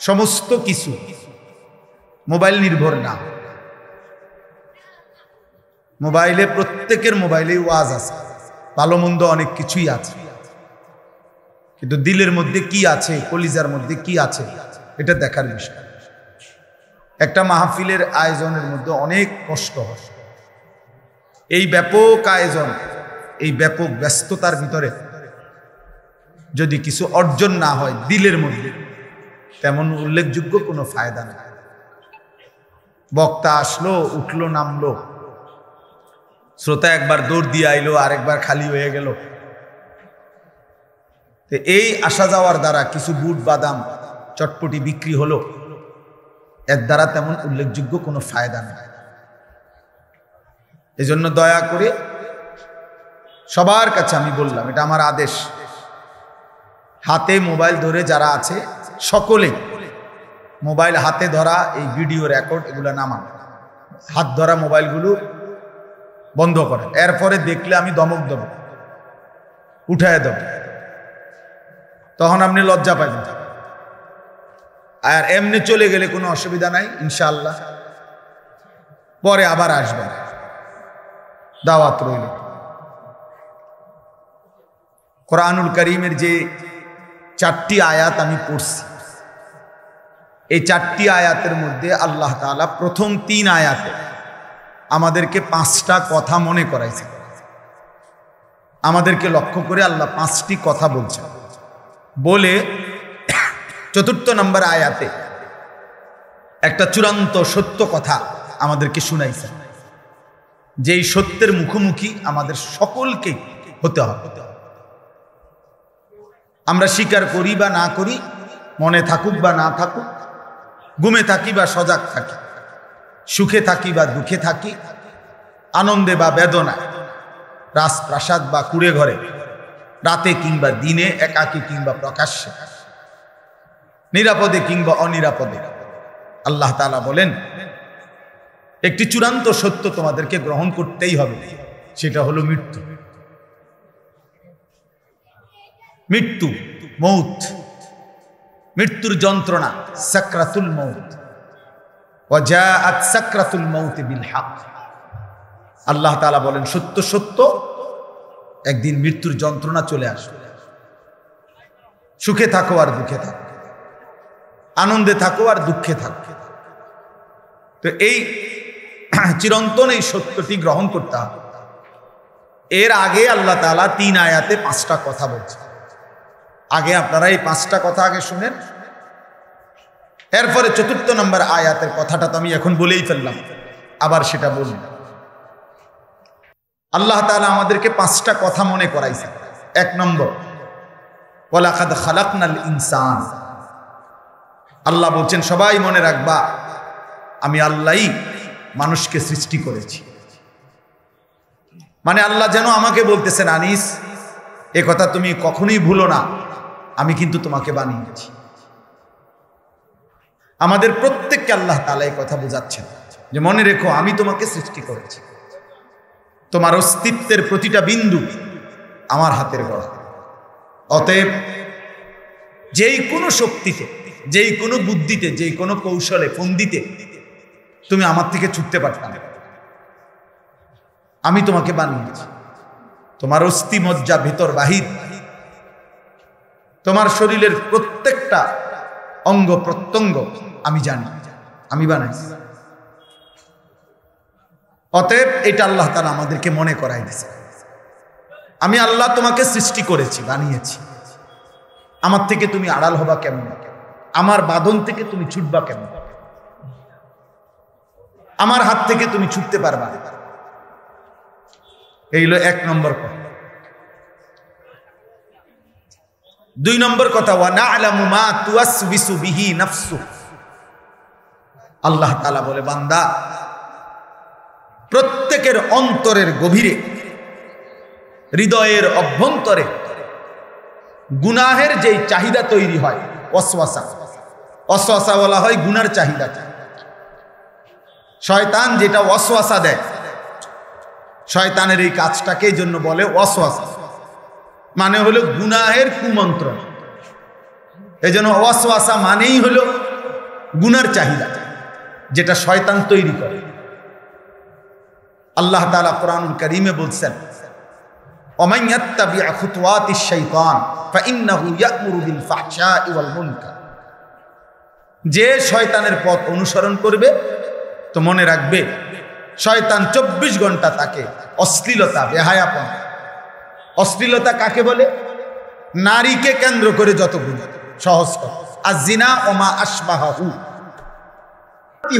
সমস্ত কিছু মোবাইল নির্ভর না। মোবাইলে, প্রত্যেকের মোবাইলেই ওয়াজ আছে, ভালো মন্দ অনেক কিছুই আছে, কিন্তু দিলের মধ্যে কি আছে, কলিজার মধ্যে কি আছে, এটা দেখার বিষয়। একটা মাহফিলের আয়োজনের মধ্যে অনেক কষ্ট হয়। এই ব্যাপক আয়োজন, এই ব্যাপক ব্যস্ততার ভিতরে যদি কিছু অর্জন না হয় দিলের মধ্যে, তেমন উল্লেখযোগ্য কোনো ফায়দা নেই। বক্তা আসলো, উঠলো, নামলো, শ্রোতা একবার দৌড় দিয়ে আইলো, আরেকবার খালি হয়ে গেল। এই আসা যাওয়ার দ্বারা কিছু বুট বাদাম চটপটি বিক্রি হলো, এর দ্বারা তেমন উল্লেখযোগ্য কোনো ফায়দা নেই। এজন্য দয়া করে সবার কাছে আমি বললাম, এটা আমার আদেশ, হাতে মোবাইল ধরে যারা আছে সকলে মোবাইল হাতে ধরা, এই ভিডিও রেকর্ড এগুলো নামান, হাত ধরা মোবাইলগুলো বন্ধ করে। এরপরে দেখলে আমি ধমক দেব, উঠায় দাও, তখন আপনি লজ্জা পাবেন। আর এমনি চলে গেলে কোনো অসুবিধা নাই, ইনশাআল্লাহ পরে আবার আসবেন, দাওয়াত রইল। কোরআনুল কারীমের যে 4টি আয়াত আমি পড়ছি, এই 4টি আয়াতের মধ্যে আল্লাহ তাআলা প্রথম 3 আয়াতে আমাদেরকে 5টা কথা মনে করাইছে। আমাদেরকে লক্ষ্য করে আল্লাহ 5টি কথা বলছেন, বলে 4 নম্বর আয়াতে একটা চূড়ান্ত সত্য কথা আমাদেরকে শুনাইছে, যেই সত্যের মুখোমুখি আমাদের সকলকে হতে হবে। আমরা স্বীকার করি বা না করি, মনে থাকুক বা না থাকুক, ঘুমে থাকি বা সজাগ থাকি, সুখে থাকি বা দুঃখে থাকি, আনন্দে বা বেদনায়, রাজপ্রাসাদ বা কুড়ে ঘরে, রাতে কিংবা দিনে, একাকী কিংবা প্রকাশ্যে, নিরাপদে কিংবা অনিরাপদে, আল্লাহ তাআলা বলেন একটি চূড়ান্ত সত্য তোমাদেরকে গ্রহণ করতেই হবে, সেটা হলো মৃত্যু। মৃত্যু, মৌত, মৃত্যুর যন্ত্রণা, সাকরাতুল মৌত, ওয়া জাআত সাকরাতুল মৌত বিল হক। আল্লাহ তাআলা বলেন সত্য সত্য একদিন মৃত্যুর যন্ত্রণা চলে আসবে। সুখে থাকো আর দুঃখে থাকো, আনন্দে থাকো আর দুঃখে থাকো। তো এই চিরন্তন এই সত্যটি গ্রহণ করতে হবে। এর আগে আল্লাহ তাআলা 3 আয়াতে 5টা কথা বলছেন। আগে আপনারা এই 5টা কথা আগে শুনেন, এরপরে 4 নম্বর আয়াতের কথাটা তো আমি এখন বলেই ফেললাম, আবার সেটা বলব। আল্লাহ তাআলা আমাদেরকে 5টা কথা মনে করাইছেন। 1 নম্বর, ওয়ালাকাদ খালাকনাল ইনসান। আল্লাহ বলছেন সবাই মনে রাখবা, আমি আল্লাহই মানুষকে সৃষ্টি করেছি। মানে আল্লাহ যেন আমাকে বলতেছেন, আনিস এ কথা তুমি কখনোই ভুলো না, আমি কিন্তু তোমাকে বানিয়েছি। আমাদের প্রত্যেককে আল্লাহ তাআলা এই কথা বোঝাচ্ছেন যে মনে রেখো, আমি তোমাকে সৃষ্টি করেছি। তোমার অস্তিত্বের প্রতিটা বিন্দু আমার হাতের গড়া। অতএব যেই কোনো শক্তিতে, যেই কোনো বুদ্ধিতে, যেই কোনো কৌশলে, ফন্দিতে তুমি আমার থেকে ছুটতে পারত না। আমি তোমাকে বানিয়েছি। তোমার অস্থি মজ্জা, ভিতর বাহির, তোমার শরীরের প্রত্যেকটা অঙ্গ প্রত্যঙ্গ আমি জানি, আমি বানাইছি। অতএব এটা আল্লাহ তাআলা আমাদেরকে মনে করাই দিয়েছে, আমি আল্লাহ তোমাকে সৃষ্টি করেছি, বানিয়েছি। আমার থেকে তুমি আড়াল হবা কেমন? আমার বাঁধন থেকে তুমি ছুটবা কেমন? আমার হাত থেকে তুমি ছুটতে পারবা। এই হলো 1 নম্বর কথা। 2 নম্বর কথা, ওয়া না'লামু মা তুওয়াসবিসু বিহি নাফসু। আল্লাহ তাআলা বলে, বান্দা প্রত্যেকের অন্তরের গভীরে, হৃদয়ের অভ্যন্তরে গুনাহের যেই চাহিদা তৈরি হয়, ওয়াসওয়াসা। ওয়াসওয়াসা বলা হয় গুনার চাহিদা। শয়তান যেটা ওয়াসওয়াসা দেয়, শয়তানের এই কাজটাকে এই জন্য বলে ওয়াসওয়াসা, মানে হলো গুনাহের কুমন্ত্রণ। এই জন্য ওয়াসওয়াসা মানেই হলো গুনার চাহিদা, যেটা শয়তান তৈরি করে। আল্লাহ তাআলা কোরআনুল কারীমে বলছেন, ওমান ইয়াত্তাবি খুতুওয়াতিশ শাইতান ফাইন্নাহু ইয়া'মুরু বিল ফাহশাই ওয়াল মুনকার। যে শয়তানের পথ অনুসরণ করবে, তো মনে রাখবে শয়তান 24 ঘন্টা তাকে অশ্লীলতা, বেহায়াপনা। অশ্লীলতা কাকে বলে? নারীকে কেন্দ্র করে যতগুলো, সহজ কথা, আয-যিনা ওয়া মা আশবাহু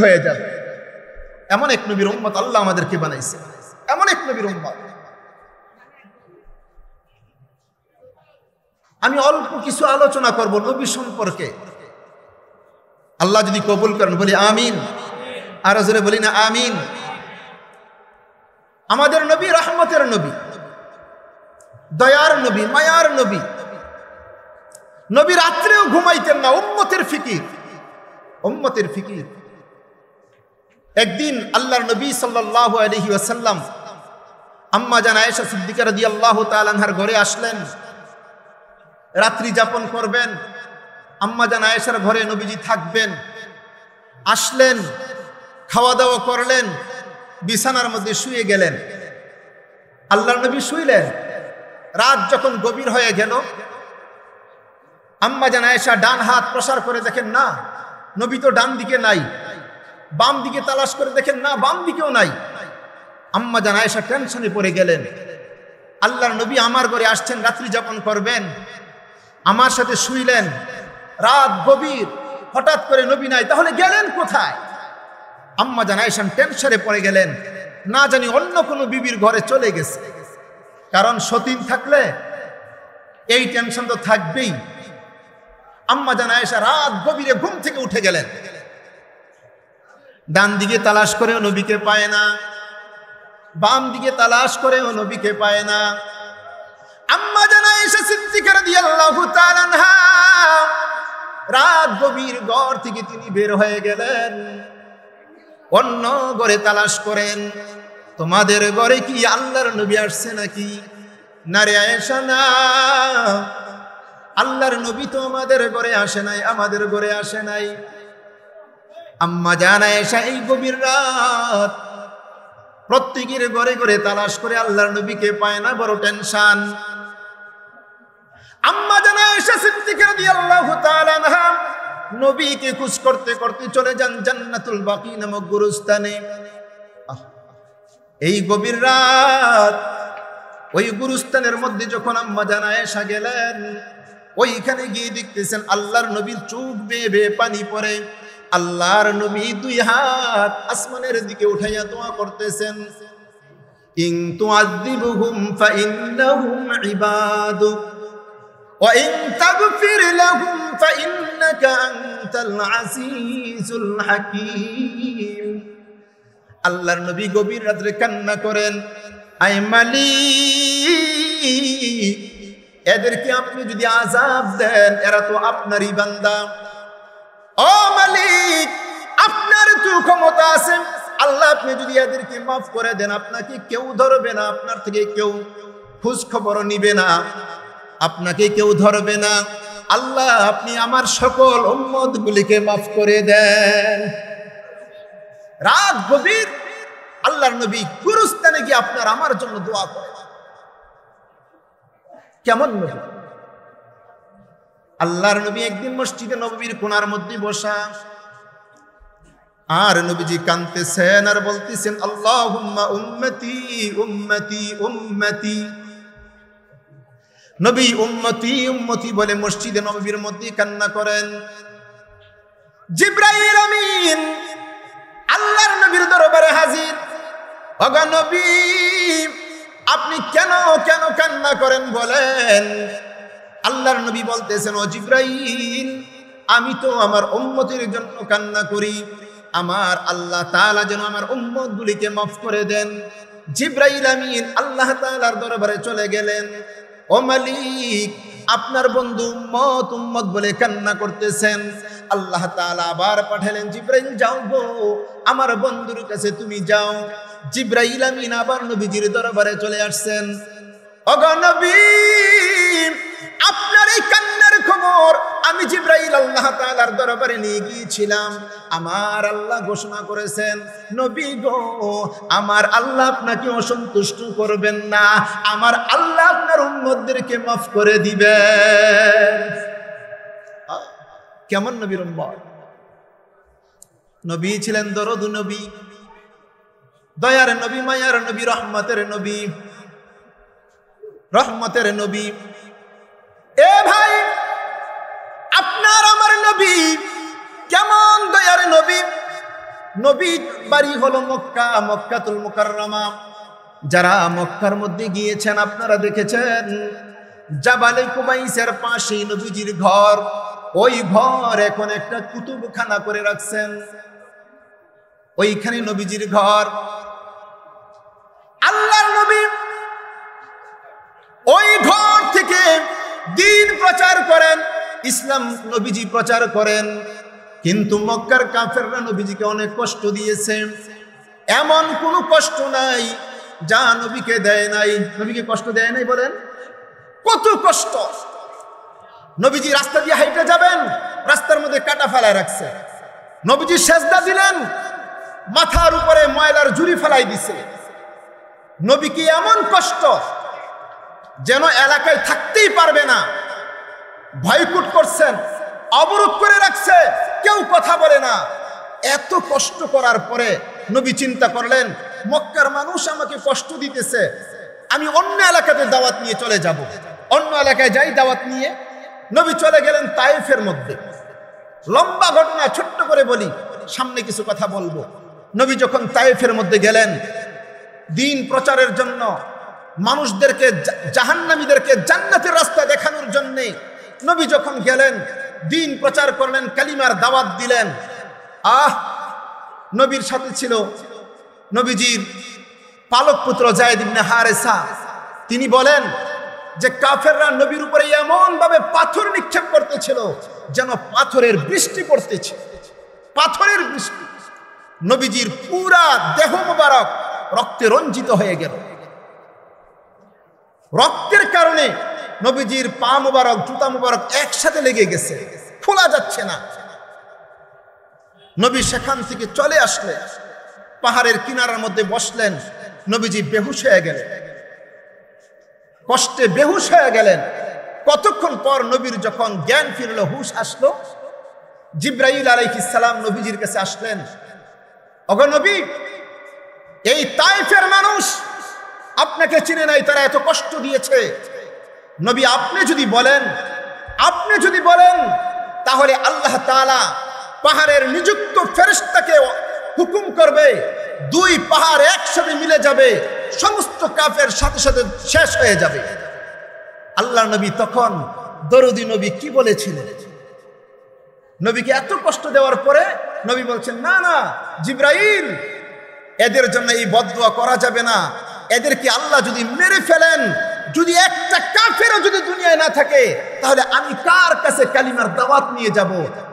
হয়ে যাবে। এমন এক নবীর উম্মত আল্লাহ আমাদেরকে বানাইছে, এমন এক নবীর উম্মত। আমি অল্প কিছু আলোচনা করব নবী সম্পর্কে। আল্লাহ যদি কবুল করেন বলি আমিন, আর জোরে বলি না আমিন। আমাদের নবী রহমতের নবী, দয়ার নবী, মায়ার নবী। নবী রাত্রেও ঘুমাইতেন না, উম্মতের ফিকির, উম্মতের ফিকির। একদিন আল্লাহর নবী সাল্লাল্লাহু আলাইহি ওয়াসাল্লাম আম্মা জান আয়েশা সিদ্দিকা রাদিয়াল্লাহু তাআলা আনহার ঘরে আসলেন, রাত্রি যাপন করবেন। আম্মা জান আয়েশার ঘরে নবীজি থাকবেন। আসলেন, খাওয়া দাওয়া করলেন, বিছানার মধ্যে শুয়ে গেলেন। আল্লাহর নবী শুইলেন। রাত যখন গভীর হয়ে গেল, আম্মা জান আয়েশা ডান হাত প্রসার করে দেখেন না, নবী তো ডান দিকে নাই। বাম দিকে তালাশ করে দেখেন না, বাম দিকেও নাই। আম্মা জান আয়েশা টেনশনে পড়ে গেলেন। আল্লাহর নবী আমার ঘরে আসছেন, রাত্রি যাপন করবেন, আমার সাথে শুইলেন, রাত গভীর, হঠাৎ করে নবী নাই, তাহলে গেলেন কোথায়? আম্মা জান আয়েশা টেনশনে পড়ে গেলেন, না জানি অন্য কোনো বিবির ঘরে চলে গেছে। কারণ সতীন থাকলে এই টেনশন তো থাকবেই। আম্মা জান আয়েশা রাত গভীরে ঘুম থেকে উঠে গেলেন। ডান দিকে তালাশ করেও নবীকে পায় না, বাম দিকে তালাশ করেও নবীকে পায় না। আম্মা জান আয়েশা সিদ্দিকা রাদিয়াল্লাহু তাআলা আনহা রাত গভীর ঘর থেকে তিনি বের হয়ে গেলেন, অন্য ঘরে তালাশ করেন। তোমাদের ঘরে কি আল্লাহর নবী আসছে নাকি? না রে আয়েশা, না, আল্লাহর নবী তো আমাদের ঘরে আসে নাই, আমাদের ঘরে আসে নাই। আম্মা জান আয়েশা এই গভীর রাত প্রত্যেকের ঘরে ঘরে তালাশ করে আল্লাহর নবীকে পায় না, বড় টেনশন। আম্মা জান আয়েশা সিদ্দিকা রাদিয়াল্লাহু তাআলা আনহা নবীকে খোঁজ করতে করতে চলে যান জান্নাতুল বাকি নামক গুরুস্থানে। এই গভীর রাত ওই গুরুস্থানের মধ্যে যখন আম্মা জান আয়েশা গেলেন, ওইখানে গিয়ে দেখতেছেন আল্লাহর নবীর চোখ বেয়ে বেয়ে পানি পড়ে। আল্লাহর নবী দুই হাত আসমানের দিকে উঠাইয়া দোয়া করতেছেন, ইন তুআযিবহুম ফাইন্নাহুম ইবাদুক ওয়া ইন তাগফির লাহুম ফাইন্নাকা আনতাল আজিজুল হাকীম। আল্লাহর নবী গভীর রাতে কান্না করেন, আয় মালিক, এদেরকে আপনি যদি আযাব দেন, এরা তো আপনারই বান্দা। ও মালিক, আপনার তো ক্ষমতা আছে। আল্লাহ, আপনি যদি এদেরকে মাফ করে দেন, আপনাকে কেউ ধরবে না, আপনার থেকে কেউ খোঁজ খবর নিবে না, আপনাকে কেউ ধরবে না। আল্লাহ, আপনি আমার সকল উম্মত গুলিকে মাফ করে দেন। রাত গভীর, আল্লাহর নবী গুরুস্থানে গিয়ে আপনার আমার জন্য দোয়া করেন। কেমন নবী! আল্লাহর নবী একদিন মসজিদে নববীর কোণার মধ্যে বসা, আর নবীজি কাঁদতেছেন আর বলতেছেন, আল্লাহুম্মা উম্মতি উম্মতি উম্মতি। নবী উম্মতি উম্মতি বলে মসজিদে নববীর মধ্যে কান্না করেন। জিবরাইল আমিন আল্লাহর নবীর দরবারে হাজির। ওগো নবী, আপনি কেন কেন কান্না করেন বলেন? আল্লাহর নবী বলতেছেন, ও জিবরাইল, আমি তো আমার উম্মতের জন্য কান্না করি, আমার আল্লাহ তাআলা যেন আমার উম্মত গুলিকে মাফ করে দেন। জিবরাইল আমিন আল্লাহ তাআলার দরবারে চলে গেলেন। ও মালিক, আপনার বন্ধু উম্মত উম্মত বলে কান্না করতেছেন। আল্লাহ তাআলা আবার পাঠালেন, জিবরাইল যাও গো, আমার বন্ধুর কাছে তুমি যাও। জিবরাইল আমিন আবার নবীজির দরবারে চলে আসছেন। ওগো নবী, আপনার এই কান্নার খবর আমি জিবরাইল আল্লাহ তাআলার দরবারে নিয়ে গিয়েছিলাম। আমার আল্লাহ ঘোষণা করেছেন, নবী গো, আমার আল্লাহ আপনাকে অসন্তুষ্ট করবেন না, আমার আল্লাহ আপনার উম্মতদেরকে মাফ করে দিবেন। কেমন নবীর উম্মত! নবী ছিলেন দরদ নবী, দয়ার নবী, মায়ার নবী, রহমতের নবী, রহমতের নবী। এ ভাই, আপনার আমার নবী কেমন দয়ার নবী! নবী বাড়ি হলো মক্কা, মক্কাতুল মুকাররমা। যারা মক্কার মধ্যে গিয়েছেন আপনারা দেখেছেন, জাবালে কুবাইসের পাশেই নবীজির ঘর। ওই ঘর এখন একটা কুতুবখানা করে রাখছেন, ওইখানে নবীজির ঘর। আল্লাহর নবী ওই ঘর থেকে দ্বীন প্রচার করেন, ইসলাম নবীজি প্রচার করেন। কিন্তু মক্কার কাফেররা নবীজিকে অনেক কষ্ট দিয়েছে। এমন কোনো কষ্ট নাই যা নবীকে দেয় নাই, নবীকে কষ্ট দেয় নাই বলেন, কত কষ্ট। নবীজি রাস্তা দিয়ে হাইটে যাবেন, রাস্তার মধ্যে কাটা ফেলায় রাখছে। নবীজি সেজদা দিলেন, মাথার উপরে ময়লার ঝুড়ি ফেলাই দিছে। নবী কি এমন কষ্ট যেন এলাকায় থাকতেই পারবে না, ভয়কুট করছেন, অবরোধ করে রাখছে, কেউ কথা বলে না। এত কষ্ট করার পরে নবী চিন্তা করলেন, মক্কার মানুষ আমাকে কষ্ট দিতেছে, আমি অন্য এলাকাতে দাওয়াত নিয়ে চলে যাব। অন্য এলাকায় যাই দাওয়াত নিয়ে। নবী চলে গেলেন তায়েফের মধ্যে। লম্বা ঘটনা, ছোট্ট করে বলি, সামনে কিছু কথা বলবো। নবী যখন তায়েফের মধ্যে গেলেন দিন প্রচারের জন্য, মানুষদেরকে, জাহান্নামীদেরকে জান্নাতের রাস্তা দেখানোর জন্যে নবী যখন গেলেন, দিন প্রচার করলেন, কালিমার দাওয়াত দিলেন। নবীর সাথে ছিল নবীজির পালক পুত্র যায়েদ ইবনে হারেসা। তিনি বলেন যে কাফেররা নবীর উপরে এমন ভাবে পাথর নিক্ষেপ করতেছিল যেন পাথরের বৃষ্টি পড়তেছে, পাথরের বৃষ্টি। নবীজির পুরা দেহ মোবারক রক্তে রঞ্জিত হয়ে গেল। রক্তের কারণে নবীজির পা মোবারক, জুতা মোবারক একসাথে লেগে গেছে, খোলা যাচ্ছে না। নবী সেখান থেকে চলে আসলেন, পাহাড়ের কিনারার মধ্যে বসলেন। নবীজি বেহুশ হয়ে গেলেন, কষ্টে বেহুশ হয়ে গেলেন। কতক্ষণ পর নবীর যখন জ্ঞান ফিরল, হুশ আসলো, জিব্রাইল আলাইহিস সালাম নবীজির কাছে আসলেন। ওগো নবী, এই তায়েফের মানুষ আপনাকে চিনে নাই, তারা এত কষ্ট দিয়েছে। নবী আপনি যদি বলেন তাহলে আল্লাহ তাআলা পাহাড়ের নিযুক্ত ফেরেশতাকে হুকুম করবে, দুই পাহাড় একসাথে মিলে যাবে, সমস্ত কাফের সাথে সাথে শেষ হয়ে যাবে। আল্লাহ নবী তখন দরদি নবী কি বলেছিলেন? নবীকে এত কষ্ট দেওয়ার পরে নবী বলছেন, না না জিব্রাইল, এদের জন্য এই বদদুয়া করা যাবে না। এদেরকে আল্লাহ যদি মেরে ফেলেন, যদি একটা কাফেরও যদি দুনিয়ায় না থাকে, তাহলে আমি কার কাছে কালিমার দাওয়াত নিয়ে যাব?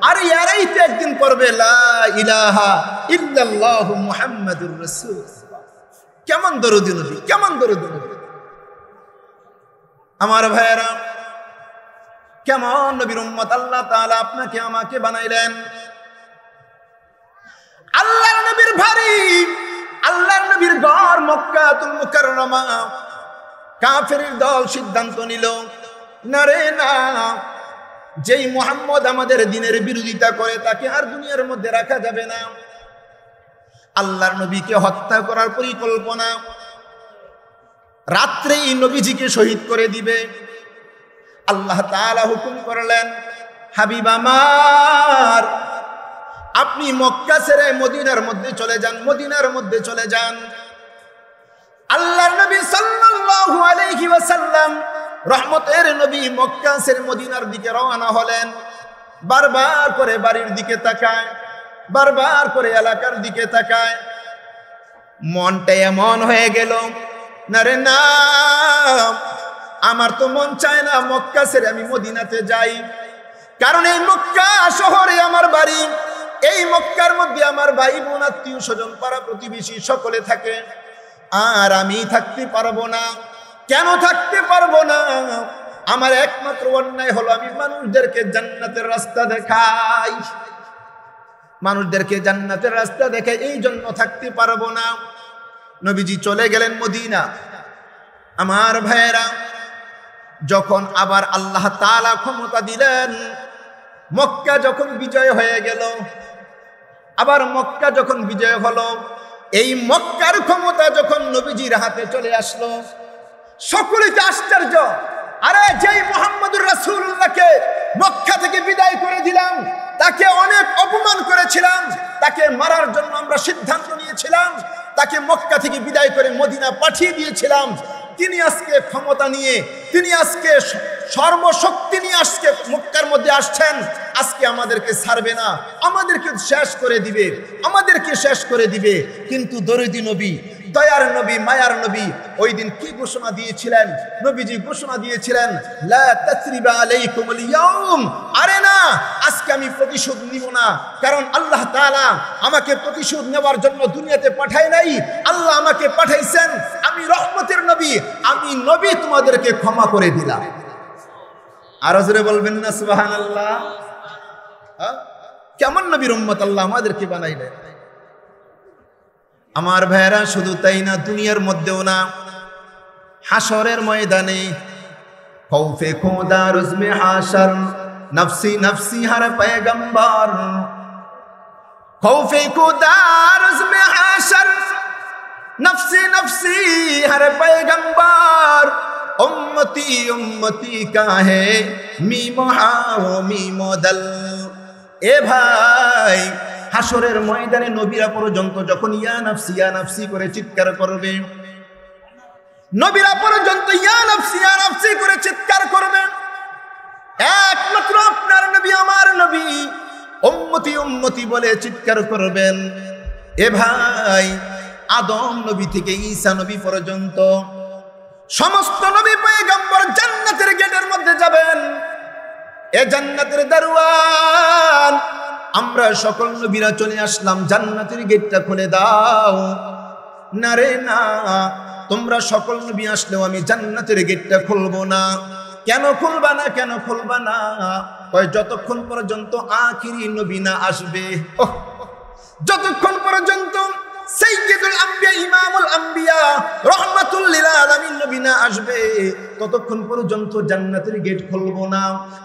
আরে এরাই তো একদিন পড়বে লা ইলাহা ইল্লাল্লাহু মুহাম্মাদুর রাসূলুল্লাহ। কেমন দরুদ নবী, কেমন দরুদ নবী। আমার ভাইয়েরা, কেমন নবীর উম্মত আল্লাহ তাআলা আপনাকে আমাকে বানাইলেন। আল্লাহর নবীর বাড়ি, আল্লাহর নবীর ঘর মক্কাতুল মুকাররমা। কাফেরের দল সিদ্ধান্ত নিল, না রে না, যেই মুহাম্মদ আমাদের দ্বীনের বিরোধিতা করে তাকে আর দুনিয়ার মধ্যে রাখা যাবে না। আল্লাহর নবীকে হত্যা করার পরিকল্পনা। রাত্রেই নবীজিকে শহীদ করে দিবে। আল্লাহ তাআলা হুকুম করলেন, হাবিব আমার, আপনি মক্কা ছেড়ে মদিনার মধ্যে চলে যান, মদিনার মধ্যে চলে যান। আল্লাহর নবী সাল্লাল্লাহু আলাইহি ওয়াসাল্লাম, রহমতের নবী, মক্কা ছেড়ে মদিনার দিকে রওনা হলেন। বারবার করে বাড়ির দিকে তাকায়, বারবার করে এলাকার দিকে তাকায়। মনটা এমন হয়ে গেল, না রে না, আমার তো মন চায় না মক্কা ছেড়ে আমি মদিনাতে যাই। কারণ এই মক্কা শহরে আমার বাড়ি, এই মক্কার মধ্যে আমার ভাই বোন, আত্মীয় স্বজন, পাড়া প্রতিবেশী সকলে থাকে, আর আমি থাকতে পারবো না। কেন থাকতে পারবো না? আমার একমাত্র অন্যায় হলো আমি মানুষদেরকে জান্নাতের রাস্তা দেখাই, মানুষদেরকে জান্নাতের রাস্তা দেখাই, এই জন্য থাকতে পারবো না। নবীজি চলে গেলেন মদিনা। আমার ভাইয়েরা, যখন আবার আল্লাহ তাআলা ক্ষমতা দিলেন, মক্কা যখন বিজয় হয়ে গেল, আবার মক্কা যখন বিজয় হলো, এই মক্কার ক্ষমতা যখন নবীজির হাতে চলে আসলো, সকলেই আশ্চর্য। আরে যেই মুহাম্মদুর রাসূলুল্লাহকে মক্কা থেকে বিদায় করে দিলাম, তাকে অনেক অপমান করেছিলাম, তাকে মারার জন্য আমরা সিদ্ধান্ত নিয়েছিলাম, তাকে মক্কা থেকে বিদায় করে মদিনা পাঠিয়ে দিয়েছিলাম, তিনি আজকে ক্ষমতা নিয়ে, তিনি আজকে সর্বশক্তি নিয়ে আজকে মক্কার মধ্যে আসছেন। আজকে আমাদেরকে ছাড়বে না, আমাদেরকে শেষ করে দিবে, আমাদেরকে শেষ করে দিবে। কিন্তু দরদি নবী দয়ার নবী, মায়ার নবী ওই দিন কি ঘোষণা দিয়েছিলেন? নবীজি ঘোষণা দিয়েছিলেন, লা তাসরিবা আলাইকুমুল ইয়াউম, আরে না, আজকে আমি প্রতিশোধ নিব না, কারণ আল্লাহ তাআলা আমাকে প্রতিশোধ নেওয়ার জন্য দুনিয়াতে পাঠায় নাই। আল্লাহ আমাকে পাঠাইছেন, আমি রহমতের নবী, আমি নবী তোমাদেরকে ক্ষমা করে দিলাম। আরো জোরে বলবেন না সুবহানাল্লাহ? কেমন নবীর উম্মত আল্লাহ আমাদেরকে বানাইলেন। আমার ভাইয়েরা, শুধু তাই না, দুনিয়ার মধ্যেও না, হাসরের ময়দানে খৌফে খোদা রুজমে হাসর, নফসি নফসি হর পয়গম্বর, খৌফে খোদা রুজমে হাসর, নফসি নফসি হর পয়গম্বর, উম্মতি উম্মতি কাহে মিমো হাও মিমো দল। এ ভাই, হাসরের ময়দানে নবীরা পর্যন্ত যখন ইয়া নাফসি করে চিৎকার করবে, নবীরা পর্যন্ত ইয়া নাফসি করে চিৎকার করবে, একমাত্র আপনার নবী, আমার নবী উম্মতি উম্মতি বলে চিৎকার করবেন। এ ভাই, আদম নবী থেকে ঈসা নবী পর্যন্ত সমস্ত নবী পয়গম্বর জান্নাতের গেটের মধ্যে যাবেন। এ জান্নাতের দারওয়ান, আমরা সকল নবীরা চলে আসলাম, জান্নাতের গেটটা খুলে দাও। না রে না, তোমরা সকল নবী আসলেও আমি জান্নাতের গেটটা খুলবো না। কেন খুলবা না? কেন খুলবা না? কয় যতক্ষণ পর্যন্ত আখিরি নবী না আসবে, যতক্ষণ পর্যন্ত সাইয়্যিদুল আম্বিয়া, ইমামুল আম্বিয়া, রাহমাতুল লিল আলামিন নবী না আসবে, ততক্ষণ পর্যন্ত জান্নাতের গেট খুলবো না।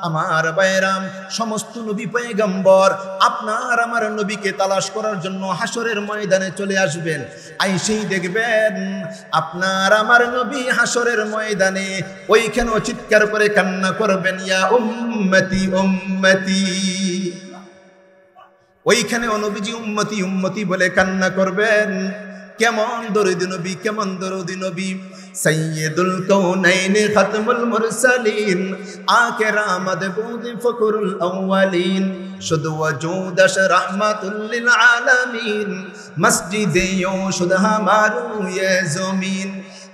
আমার ভাইয়েরাম, সমস্ত নবী পয়গম্বর আপনার আমার নবীকে তালাশ করার জন্য হাসরের ময়দানে চলে আসবেন। আইসেই দেখবেন আপনার আমার নবী হাসরের ময়দানে ওইখানেও চিৎকার করে কান্না করবেন, ইয়া উম্মতি উম্মতি। ওইখানে নবীজি উম্মতি উম্মতি বলে কান্না করবেন। কেমন দরুদ নবী, কেমন দরুদ নবী। সাইয়্যিদুল কাউনাইন খাতমুল মুরসালিন, আখির আমদ বুদ ফকরুল আউয়ালিন, শুধু ওয়াজুদাশ রাহমাতুল লিল আলামিন, মসজিদে ইয়ো শুধু হামারু ইয়ে জমিন।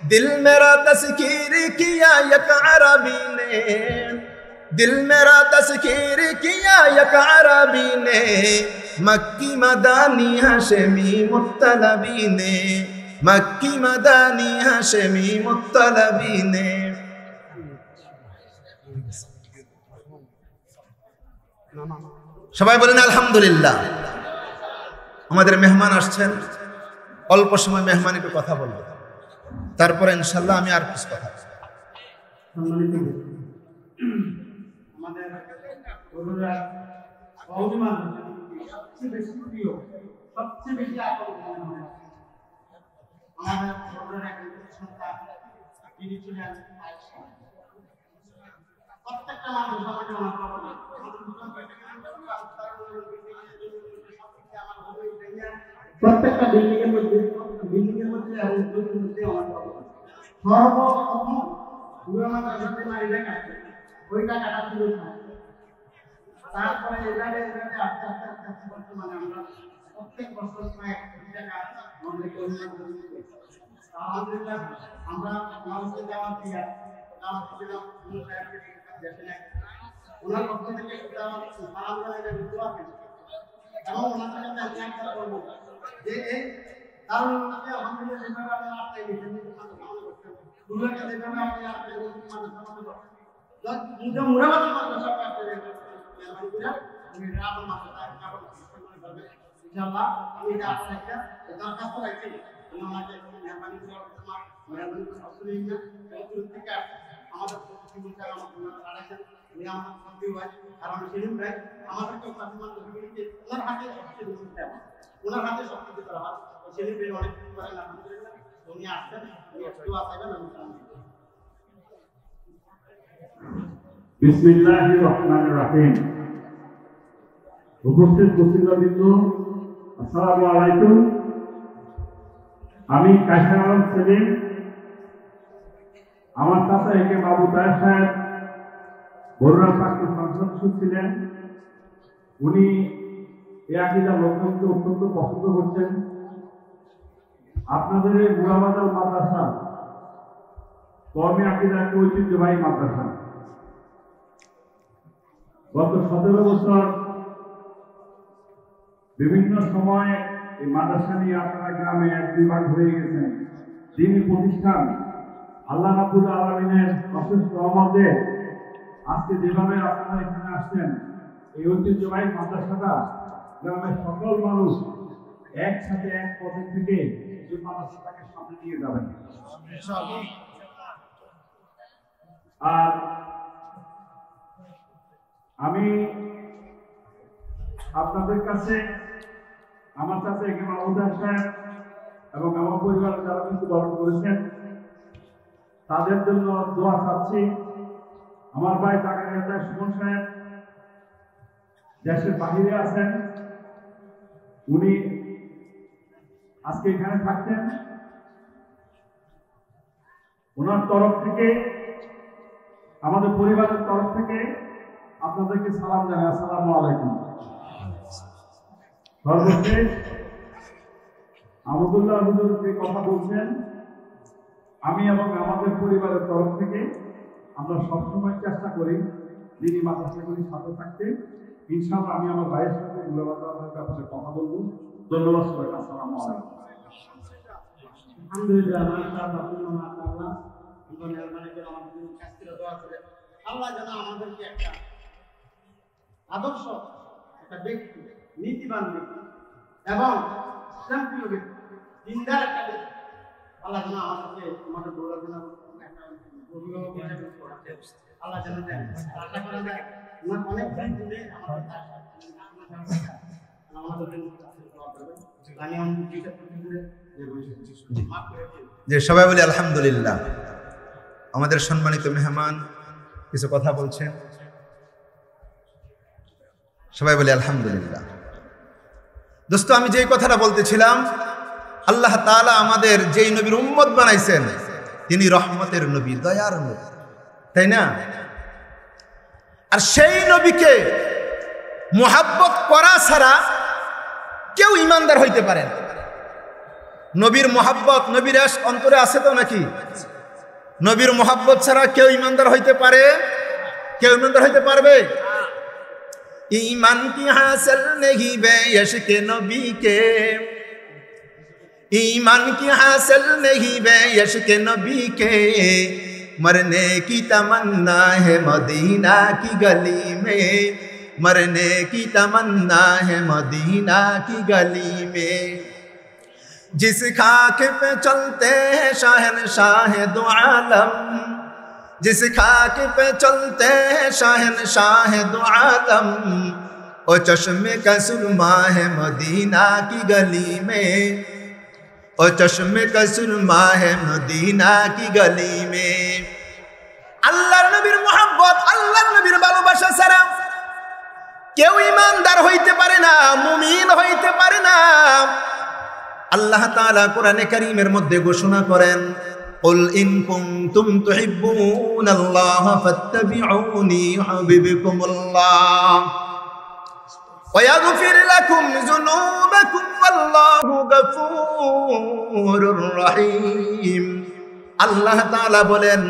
দিল মেরা তসকির কিয়া এক আরবী নে, दिल मेरा तस्कीर किया एक अरबी ने, मक्की मदानी हाशमी मुत्तलबी ने, मक्की मदानी हाशमी मुत्तलबी ने। সবাই বলেন আলহামদুলিল্লাহ। আমাদের মেহমান আসছেন, অল্প সময় মেহমান একটু কথা বলবো, তারপরে ইনশাআল্লাহ আমি আর কিছু কথা। সবচেয়ে বেশি প্রিয়, সবচেয়ে বেশি প্রত্যেকটা মানুষ প্রত্যেকটা বিল্ডিং এর মধ্যে সর্বপ্রথম ওইটা কাটা ছিল না। তারপরে এভাবে আস্তে আস্তে আস্তে আস্তে বর্তমানে আমরা প্রত্যেক বছর প্রায় 1 টাকা আমাদেরকে আলহামদুলিল্লাহ আমরা মানুষকে দেওয়া দিয়ে ওনার পক্ষ থেকে এবং ওনার কাছে আমি একটা বলবো যে এই কারণ ওনাকে আলহামদুলিল্লাহ যেভাবে আপনি আসতে গেছেন দুনিয়াকে যেভাবে আপনি আসতে গেছেন মুরাবাদ মাদ্রাসা করতে ইনশাআল্লাহ আমি এটা আপনাকে দরখাস্ত রাখছি, আমাকে মেহরবানি করে তোমার মেহরবানি করে আসলেই না থেকে আমাদের প্রতিনিধিরা আমাদের আড়াইছেন উনি আমার সঙ্গে হয়, কারণ সেদিন ভাই আমাদেরকে প্রাথমিক কমিটিতে ওনার হাতে সবচেয়ে বেশি দেওয়া, ওনার হাতে সব কিছু করা হয়। সেদিন ভাই অনেক করেন আলহামদুলিল্লাহ, উনি আসছেন, উনি একটু আসবেন। আমি বিসমিল্লাহির রহমানির রহিম। উপস্থিত মুসলিমবৃন্দ, আসসালামু আলাইকুম। আমি কাশিম আলম সেলিম, আমার চাচা একে বাবু তাহের সাহেব বরুণা পার্কের সদস্য ছিলেন। উনি এই আকীদা লক্ষ্যকে অত্যন্ত পছন্দ করছেন। আপনাদের এই বুড়াবাজার মাদ্রাসা কওমি আকীদার একটা ঐতিহ্যবাহী মাদ্রাসা। গত 17 বছর বিভিন্ন সময় এই মাদ্রাসা নিয়ে আপনারা গ্রামে এক দুই ভাগ হয়ে গেছেন। দিনী প্রতিষ্ঠান আল্লাহ রাব্বুল আলামিনের অশেষ রহমতে আজকে যেভাবে আপনারা এখানে আসছেন, এই ঐতিহ্যবাহী মাদ্রাসাটা গ্রামের সকল মানুষ একসাথে এক পথে থেকে এই মাদ্রাসাটাকে সামনে নিয়ে যাবেন। আর আমি আপনাদের কাছে আমার কাছে এখানে মাহমুদা সাহেব এবং আমার পরিবারের যারা কিন্তু বরণ করেছেন তাদের জন্য দোয়া চাচ্ছি। আমার ভাই জাকারিয়া সুমন সাহেব দেশের বাহিরে আছেন, উনি আজকে এখানে থাকতেন। ওনার তরফ থেকে, আমাদের পরিবারের তরফ থেকে আপনাদেরকে সালাম জানাই, আসসালামু আলাইকুম। সর্বশেষ আহমদুল্লাহ হুজুর যে কথা বলছেন, আমি এবং আমাদের পরিবারের তরফ থেকে আমরা সবসময় চেষ্টা করি দিনী মাদ্রাসাগুলির সাথে থাকতে। ইনশাআল্লাহ আমি আমার ভাইয়ের সাথে বুড়াবাজারের ব্যাপারে কথা বলবো। ধন্যবাদ সবাইকে, আসসালামু আলাইকুম। আলহামদুলিল্লাহ, মাশাআল্লাহ, আমাদের কাছ থেকে দোয়া করে আল্লাহ যেন আমাদেরকে একটা আদর্শ, একটা ব্যক্তি, নীতিবান ব্যক্তি এবং শান্তিপ্রিয় ব্যক্তি, দিনদার একটা ব্যক্তি, আল্লাহ যেন আমাদেরকে আমাদের দৌড়ার জন্য একটা অভিভাবক হিসেবে করতে আল্লাহ যেন দেন। আশা করা যায় অনেক দিন ধরে যে সবাই বলি আলহামদুলিল্লাহ। আমাদের সম্মানিত মেহমান কিছু কথা বলছেন, সবাই বলি আলহামদুলিল্লাহ। দোস্ত, আমি যেই কথাটা বলতেছিলাম, আল্লাহ তাআলা আমাদের যেই নবীর উম্মত বানাইছেন তিনি রহমতের নবী, দয়ার নবী, তাই না? আর সেই নবীকে মুহাব্বত করা ছাড়া কেউ ইমানদার হইতে পারে না। নবীর মুহাব্বত, নবীর আশক অন্তরে আছে তো নাকি? নবীর মুহাব্বত ছাড়া কেউ ইমানদার হইতে পারে? কেউ ইমানদার হইতে পারবে? ईमान की हासिल नहीं बे यश्क नबी के, ईमान की हासिल नहीं बे यश्क नबी के, मरने की तमन्ना है मदीना की गली में, मरने की तमन्ना है मदीना की गली में। जिस खाक पे चलते हैं शाहनशाह दो आलम, जिस खाक पे चलते हैं शाहनशाह दो आलम, ओ चश्मे का सुरमा है मदीना की गली में, ओ चश्मे का सुरमा है मदीना की गली में। আল্লাহর নবীর মুহাব্বত, আল্লাহর নবীর ভালোবাসা ছাড়া কেউ ঈমানদার হইতে পারে না, মুমিন হইতে পারে না। আল্লাহ তাআলা কোরআনে কারীমের মধ্যে ঘোষণা করেন, قل إن كنتم تحبون الله فاتبعوني يحببكم الله ويغفر لكم ذنوبكم والله غفور رحيم। আল্লাহ তাআলা বলেন,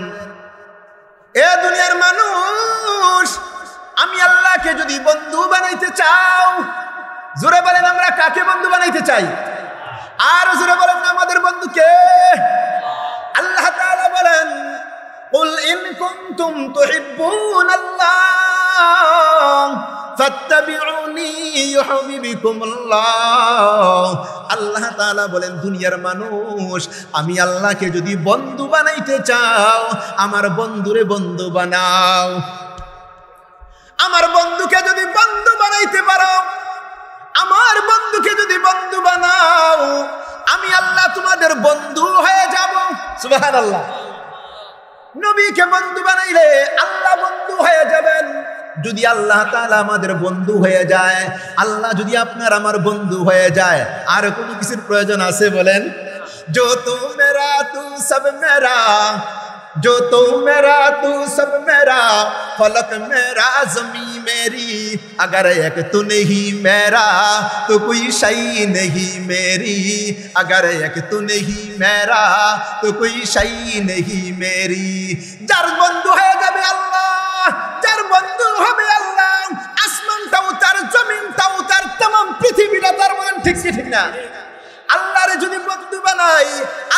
এ দুনিয়ার মানুষ, আমি আল্লাহকে যদি বন্ধু বানাইতে চাও, জোরে বলেন আমরা কাকে বন্ধু বানাইতে চাই? আর জোরে বলেন আমাদের বন্ধু কে? আল্লাহ তাআলা বলেন, কুল ইন কুনতুম তুহিব্বুনাল্লাহ ফাত্তাবিউনি ইউহিব্বুকুমুল্লাহ। আল্লাহ তাআলা বলেন, দুনিয়ার মানুষ, আমি আল্লাহকে যদি বন্ধু বানাইতে চাও, আমার বন্ধুরে বন্ধু বানাও। আমার বন্ধুকে যদি বন্ধু বানাইতে পারো, আমার বন্ধুকে যদি বন্ধু বানাও, আমি আল্লাহ তোমাদের বন্ধু হয়ে যাব। সুবহানাল্লাহ। নবীকে বন্ধু বানাইলে আল্লাহ বন্ধু হয়ে যাবেন। যদি আল্লাহ তাআলা আমাদের বন্ধু হয়ে যায়, আল্লাহ যদি আপনার আমার বন্ধু হয়ে যায়, আর কোনো কিছুর প্রয়োজন আছে বলেন? जो तू मेरा तू सब मेरा, जो तू मेरा तू सब मेरा, फलक मेरा ज़मीं मेरी, अगर एक तू नहीं मेरा तो कोई शई नहीं मेरी, अगर एक तू नहीं मेरा तो कोई शई नहीं मेरी। जार बंधु হয়ে যাবে আল্লাহ, যার বন্ধু হবে আল্লাহ, আসমানটাও তার, জমিনটাও তার, तमाम পৃথিবীটা তার। মান ঠিক কি ঠিক না? আল্লাহরে যদি বন্ধু বানাই,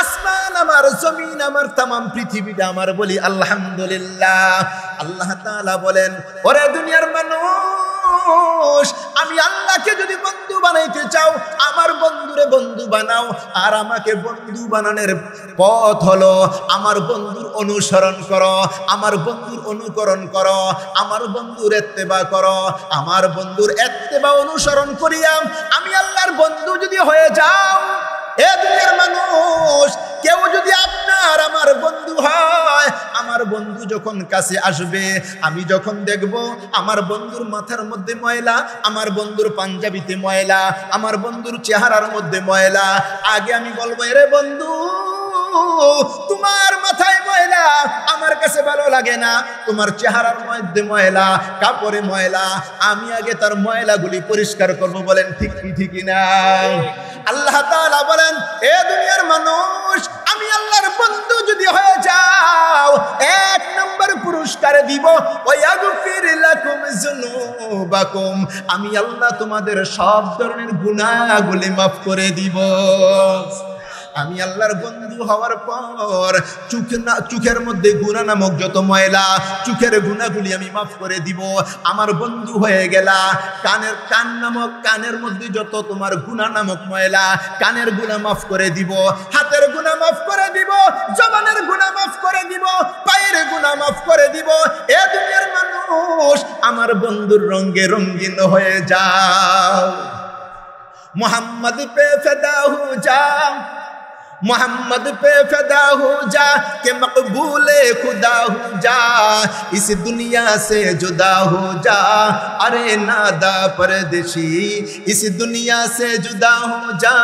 আসমান আমার, জমিন আমার, तमाम পৃথিবীটা আমার, বলি আলহামদুলিল্লাহ। আল্লাহ তাআলা বলেন, ওরে দুনিয়ার মানুষ, আমি আল্লাহকে যদি বন্ধু বানাইতে চাও, আমার বন্ধুরে বন্ধু বানাও। আর আমাকে বন্ধু বানানোর পথ হলো আমার বন্ধুর অনুসরণ করো, আমার বন্ধুর অনুকরণ করো, আমার বন্ধুর ইত্তেবা করো। আমার বন্ধুর ইত্তেবা অনুসরণ করিয়া আমি আল্লাহর বন্ধু যদি হয়ে যাও, এ দুনিয়ার মানুষ, কেউ যদি আপনার আমার বন্ধু হয়, আমার বন্ধু যখন কাছে আসবে, আমি যখন দেখব আমার বন্ধুর মাথার মধ্যে ময়লা, আমার বন্ধুর পাঞ্জাবিতে ময়লা, আমার বন্ধুর চেহারার মধ্যে ময়লা, আগে আমি বলবো, এরে বন্ধু, তোমার মাথায় ময়লা, আমার কাছে ভালো লাগে না, তোমার চেহারার মধ্যে ময়লা, কাপড়ে ময়লা, আমি আগে তার ময়লাগুলি পরিষ্কার করব। বলেন ঠিক কি ঠিক না? আল্লাহ তাআলা বলেন, এ দুনিয়ার মানুষ, আমি আল্লাহর বন্ধু যদি হয়ে যাও, এক নম্বর পুরস্কার দিব, ওয়াগফির লাকুম যুনুবাকুম, আমি আল্লাহ তোমাদের সব ধরনের গুনাহগুলি মাফ করে দিব। আমি আল্লাহর বন্ধু হওয়ার পর চোখের মধ্যে গুনাহ নামক যত ময়লা, চোখের গুনাহগুলি আমি মাফ করে দিব। আমার বন্ধু হয়ে গেলা। কানের মধ্যে যত তোমার গুনাহ নামক ময়লা, কানের গুনাহ মাফ করে দিব, হাতের গুনাহ মাফ করে দিব, জবানের গুনাহ মাফ করে দিব, পায়ের গুনাহ মাফ করে দিব। এ দুনিয়ার মানুষ, আমার বন্ধুর রঙে রঙিন হয়ে যাও। मोहम्मद पे फिदा हो जा, मोहम्मद पे फिदा हो जा, के मकबूले खुदा हो जा, इस दुनिया से जुदा हो जा, अरे नादा परदेशी, इस दुनिया से जुदा हो जा,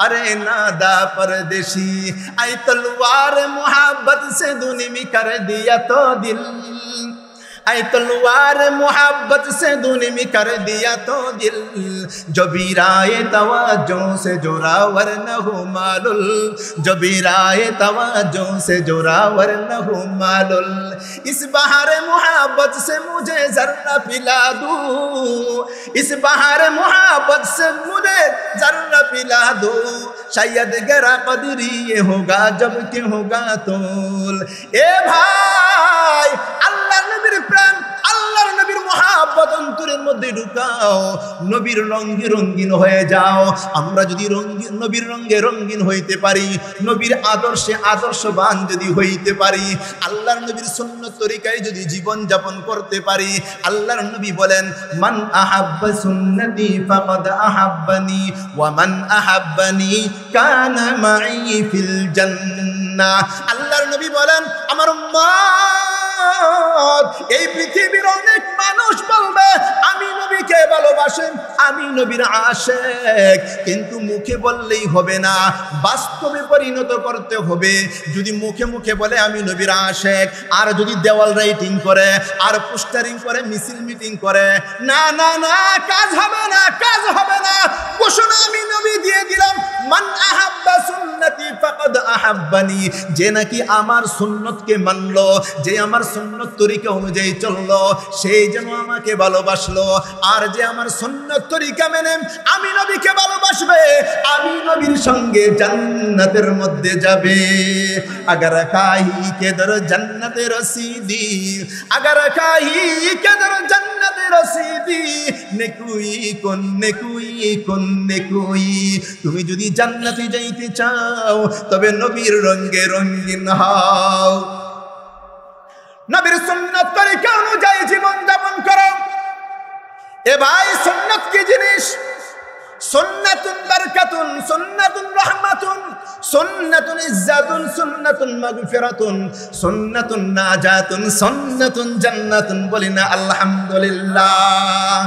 अरे नादा परदेशी। आई तलवार मोहब्बत से दुनी में कर दिया तो दिल, आई तलवार मोहब्बत से दूनी में कर दिया तो दिल, जो बीराए तवज्जो से जोरावर न हो मालुल, जो बीराए तवज्जो से जोरावर न हो मालुल। इस बहार मोहब्बत से मुझे जर्रा पिला दो, इस बहार मोहब्बत से मुझे जर्रा पिला दो, शायद गरा कदरी ये होगा जब के होगा तोल। ए भाई, अल्लाह नबीर প্রাণ, আল্লাহর নবীর মহব্বত অন্তরের মধ্যে ঢুকাও, নবীর রঙে রঙিন হয়ে যাও। আমরা যদি নবীর রঙে রঙিন হইতে পারি, নবীর আদর্শে আদর্শবান যদি হইতে পারি, আল্লাহর নবীর সুন্নত তরিকায় যদি জীবন যাপন করতে পারি, আল্লাহর নবী বলেন, মান আহাব্বা সুন্নতি ফাকাদ আহাব্বানি ওয়া মান আহাব্বানি কানা মাই ফিল জান্নাহ। আল্লাহর নবী বলেন, আমার উম্মত, এই পৃথিবীর অনেক মানুষ বলবে আমি নবীকে ভালোবাসেন, আমি নবীর আশিক, কিন্তু মুখে বললেই হবে না, বাস্তবে পরিণত করতে হবে। যদি মুখে মুখে বলে আমি নবীর আশিক, আর যদি দেওয়াল রাইটিং করে, আর পোস্টারিং করে, মিছিল মিটিং করে, না না না, কাজ হবে না, কাজ হবে না। ঘোষণা আমি নবী দিয়ে দিলাম, মান আহাব্বা সুন্নতি ফাকাদ আহাব্বানি, যে নাকি আমার সুন্নতকে মানলো, যে আমার সুন্নত তরিকা অনুযায়ী চললো, সেই যেন আমাকে ভালোবাসলো। আর যে আমার সুন্নত তরিকা মেনে আমি নবীকে ভালোবাসবে, আমি নবীর সঙ্গে জান্নাতের মধ্যে যাবে। अगर काही के दर जन्नत रसीदी, अगर काही के दर जन्नत रसीदी, नेकुई कोन नेकुई। তুমি যদি জান্নাতে যাইতে চাও, তবে নবীর রঙে রঙিন হও, নবীর সুন্নত তরিকা অনুযায়ী জীবন যাপন করো। এ ভাই, সুন্নত কি জিনিস? সুন্নাতুন বারকাতুন, সুন্নাতুন রাহমাতুন, সুন্নাতুন ইজ্জাতুন, সুন্নাতুন মাগফিরাতুন, সুন্নাতুন নাজাতুন, সুন্নাতুন জান্নাতুন। বলি না আলহামদুলিল্লাহ।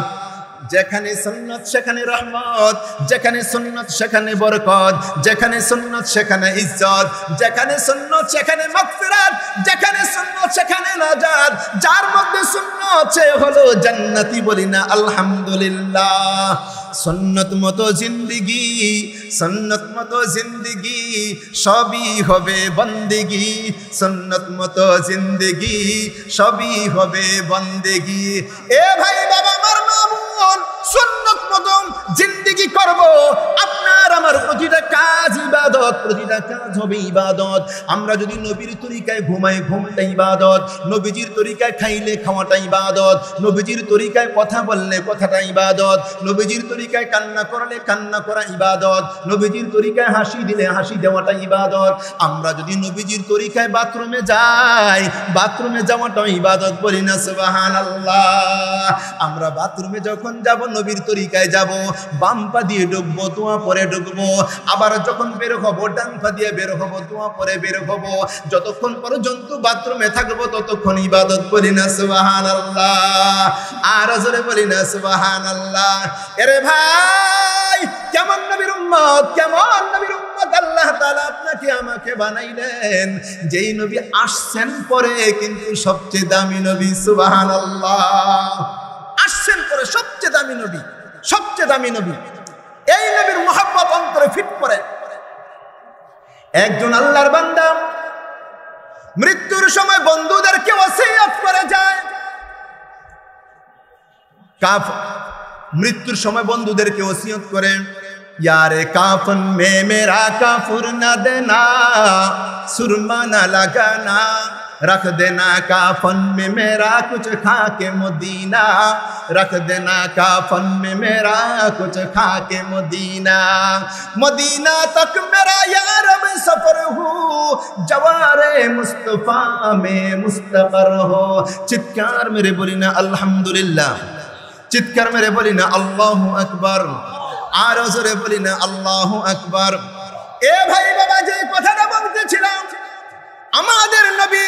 যেখানে সুন্নাত সেখানে রহমত, যেখানে সুন্নাত সেখানে বরকত, যেখানে সুন্নাত সেখানে ইজ্জত, যেখানে সুন্নাত সেখানে মাগফিরাত, যেখানে সুন্নাত সেখানে নাজাত। যার মধ্যে সুন্নাত সে হলো জান্নাতি, বলি না আলহামদুলিল্লাহ। সুন্নত মতো জিন্দেগি, সুন্নত মতো জিন্দেগি, সবই হবে বন্দেগি। সুন্নত মতো জিন্দেগি, সবই হবে বন্দেগি। এ ভাই বাবা আমার মা বোন, সুন্নত মতো জিন্দেগি করব। আপনার আমার প্রতিটা কাজ ইবাদত, প্রতিটা কাজ হবে ইবাদত। আমরা যদি নবীর তরিকায় ঘুমাই, ঘুমটা ইবাদত। নবীজির তরিকায় খাইলে খাওয়াটা ইবাদত। নবীজির তরিকায় কথা বললে কথাটা ইবাদত। নবীজির তরিকায় কান্না করলে কান্না করা ইবাদত। নবীজির তরিকায় হাসি দিলে হাসি দেওয়াটা ইবাদত। আমরা যদি নবীজির তরিকায় বাথরুমে যাই, বাথরুমে যাওয়াটা ইবাদত, বলি না সুবহানাল্লাহ। আমরা বাথরুমে যখন যাব নবীর তরিকায় যাব, বাম পা দিয়ে ঢুকবো, দোয়া পরে ঢুকবো। আবার যখন বের হবো ডান পা দিয়ে বের হবো, দোয়া পরে বের হবো। যতক্ষণ পর্যন্ত বাথরুমে থাকবো ততক্ষণ ইবাদত, বলি না সুবহানাল্লাহ। আর জোরে বলি না সুবহানাল্লাহ। এরে ভাই, কেমন নবীর উম্মত, কেমন নবীর উম্মত আল্লাহ তাআলা আপনাকে আমাকে বানাইলেন। যেই নবী আসছেন পরে কিন্তু সবচেয়ে দামি নবী, সুবহানাল্লাহ। আসছেন পরে সবচেয়ে দামি নবী, সবচেয়ে দামি নবী। এই নবীর মুহাব্বত অন্তরে ফিট করে। একজন আল্লাহর বান্দা মৃত্যুর সময় বন্ধুদেরকে ওসিয়ত করে যায়। মৃত্যুর সময় বন্ধুদেরকে ওসিয়ত করে, यारे काफन में मेरा काफुर न देना, सुरमा न लगाना, रख देना काफन में मेरा कुछ खा के मदीना, रख देना काफन में मेरा कुछ खा के मदीना, मदीना तक मेरा यार में सफर हो, जवारे मुस्तफा में मुस्तकर हो। चित्कार मेरे बोली ना अल्हम्दुलिल्लाह, चित्कार मेरे बोली ना अल्लाहु अकबर, আর জোরে বলি না আল্লাহু আকবার। এ ভাই বাবা, যে কথাটা বলতেছিলাম, আমাদের নবী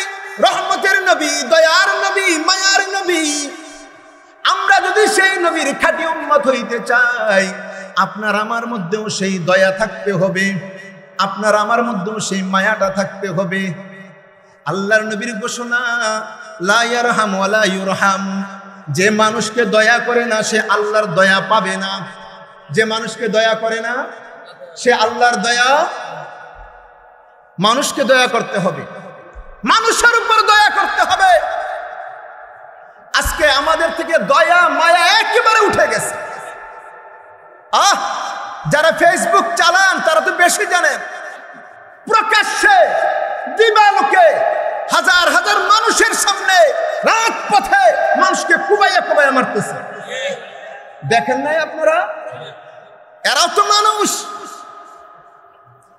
রহমতের নবী, দয়ার নবী, মায়ার নবী। আমরা যদি সেই নবীর খাঁটি উম্মত হইতে চাই, আপনার আমার মধ্যেও সেই দয়া থাকতে হবে, আপনার আমার মধ্যেও সেই মায়াটা থাকতে হবে। আল্লাহর নবীর ঘোষণা, লা ইয়ারহাম ওয়ালা ইউরহাম। যে মানুষকে দয়া করে না সে আল্লাহর দয়া পাবে না। যে মানুষকে দয়া করে না সে আল্লাহর দয়া। মানুষকে দয়া করতে হবে, মানুষের উপর দয়া করতে হবে। আজকে আমাদের থেকে দয়া মায়া একেবারে উঠে গেছে। যারা ফেসবুক চালান তারা তো বেশি জানেন। প্রকাশ্যে দিবালোকে হাজার হাজার মানুষের সামনে রাজপথে মানুষকে কুবাইয়া কুবাইয়া মারতেছে। দেখেন নাই আপনারা? এরাও তো মানুষ,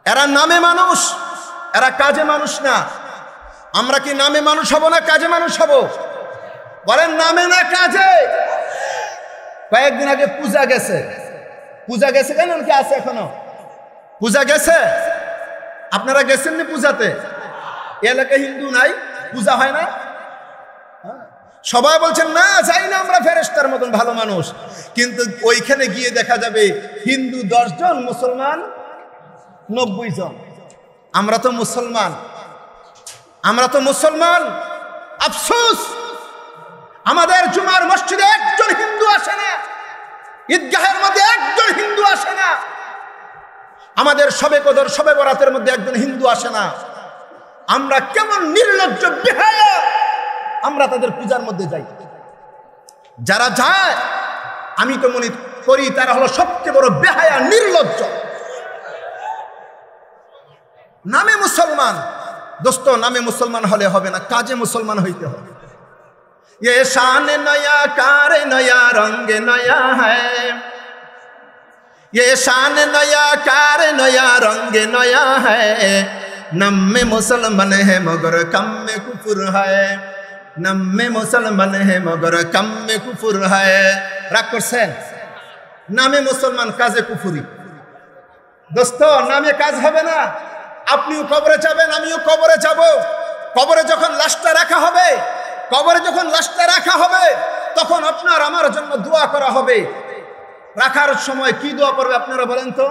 এরা নামে মানুষ, এরা কাজে মানুষ না। আমরা কি নামে মানুষ হব না কাজে মানুষ হব? বলেন নামে না কাজে। কয়েকদিন আগে পূজা গেছে, পূজা গেছে কেন কি আছে এখনো? পূজা গেছে, আপনারা গেছেন না পূজাতে? এলাকায় হিন্দু নাই, পূজা হয় না। সবাই বলছেন না যাই না, আমরা ফেরেশতার মতন ভালো মানুষ। কিন্তু ওইখানে গিয়ে দেখা যাবে হিন্দু 10 জন, মুসলমান 90 জন। আমরা তো মুসলমান, আমরা তো মুসলমান। আফসোস, আমাদের জুমার মসজিদে একজন হিন্দু আসে না, ঈদগাহের মধ্যে একজন হিন্দু আসে না, আমাদের শবে কদর শবে বরাতের মধ্যে একজন হিন্দু আসে না। আমরা কেমন নির্লজ্জ বেহায়া, আমরা তাদের পূজার মধ্যে যাই। যারা যায় আমি তো মনে করি তারা হলো সবচেয়ে বড় বেহায়া, নির্লজ্জ। নামে মুসলমান দোস্ত, নামে মুসলমান হলে হবে না, কাজে মুসলমান হইতে হবে। ये शान नया कार नया रंग नया है, ये शान नया कार नया रंग नया है, नम में मुसलमान है मगर कम में कुफर है, नम में मुसलमान है मगर कम में कुफर है। রাগ করছেন? নামে মুসলমান কাজে কুফরি। দোস্ত, নামে কাজ হবে না। আপনিও কবরে যাবেন, আমিও কবরে যাব। কবরে যখন লাশটা রাখা হবে, কবরে যখন লাশটা রাখা হবে তখন আপনার আমার জন্য দোয়া করা হবে। রাখার সময় কি দোয়া পড়বে আপনারা বলেন তো?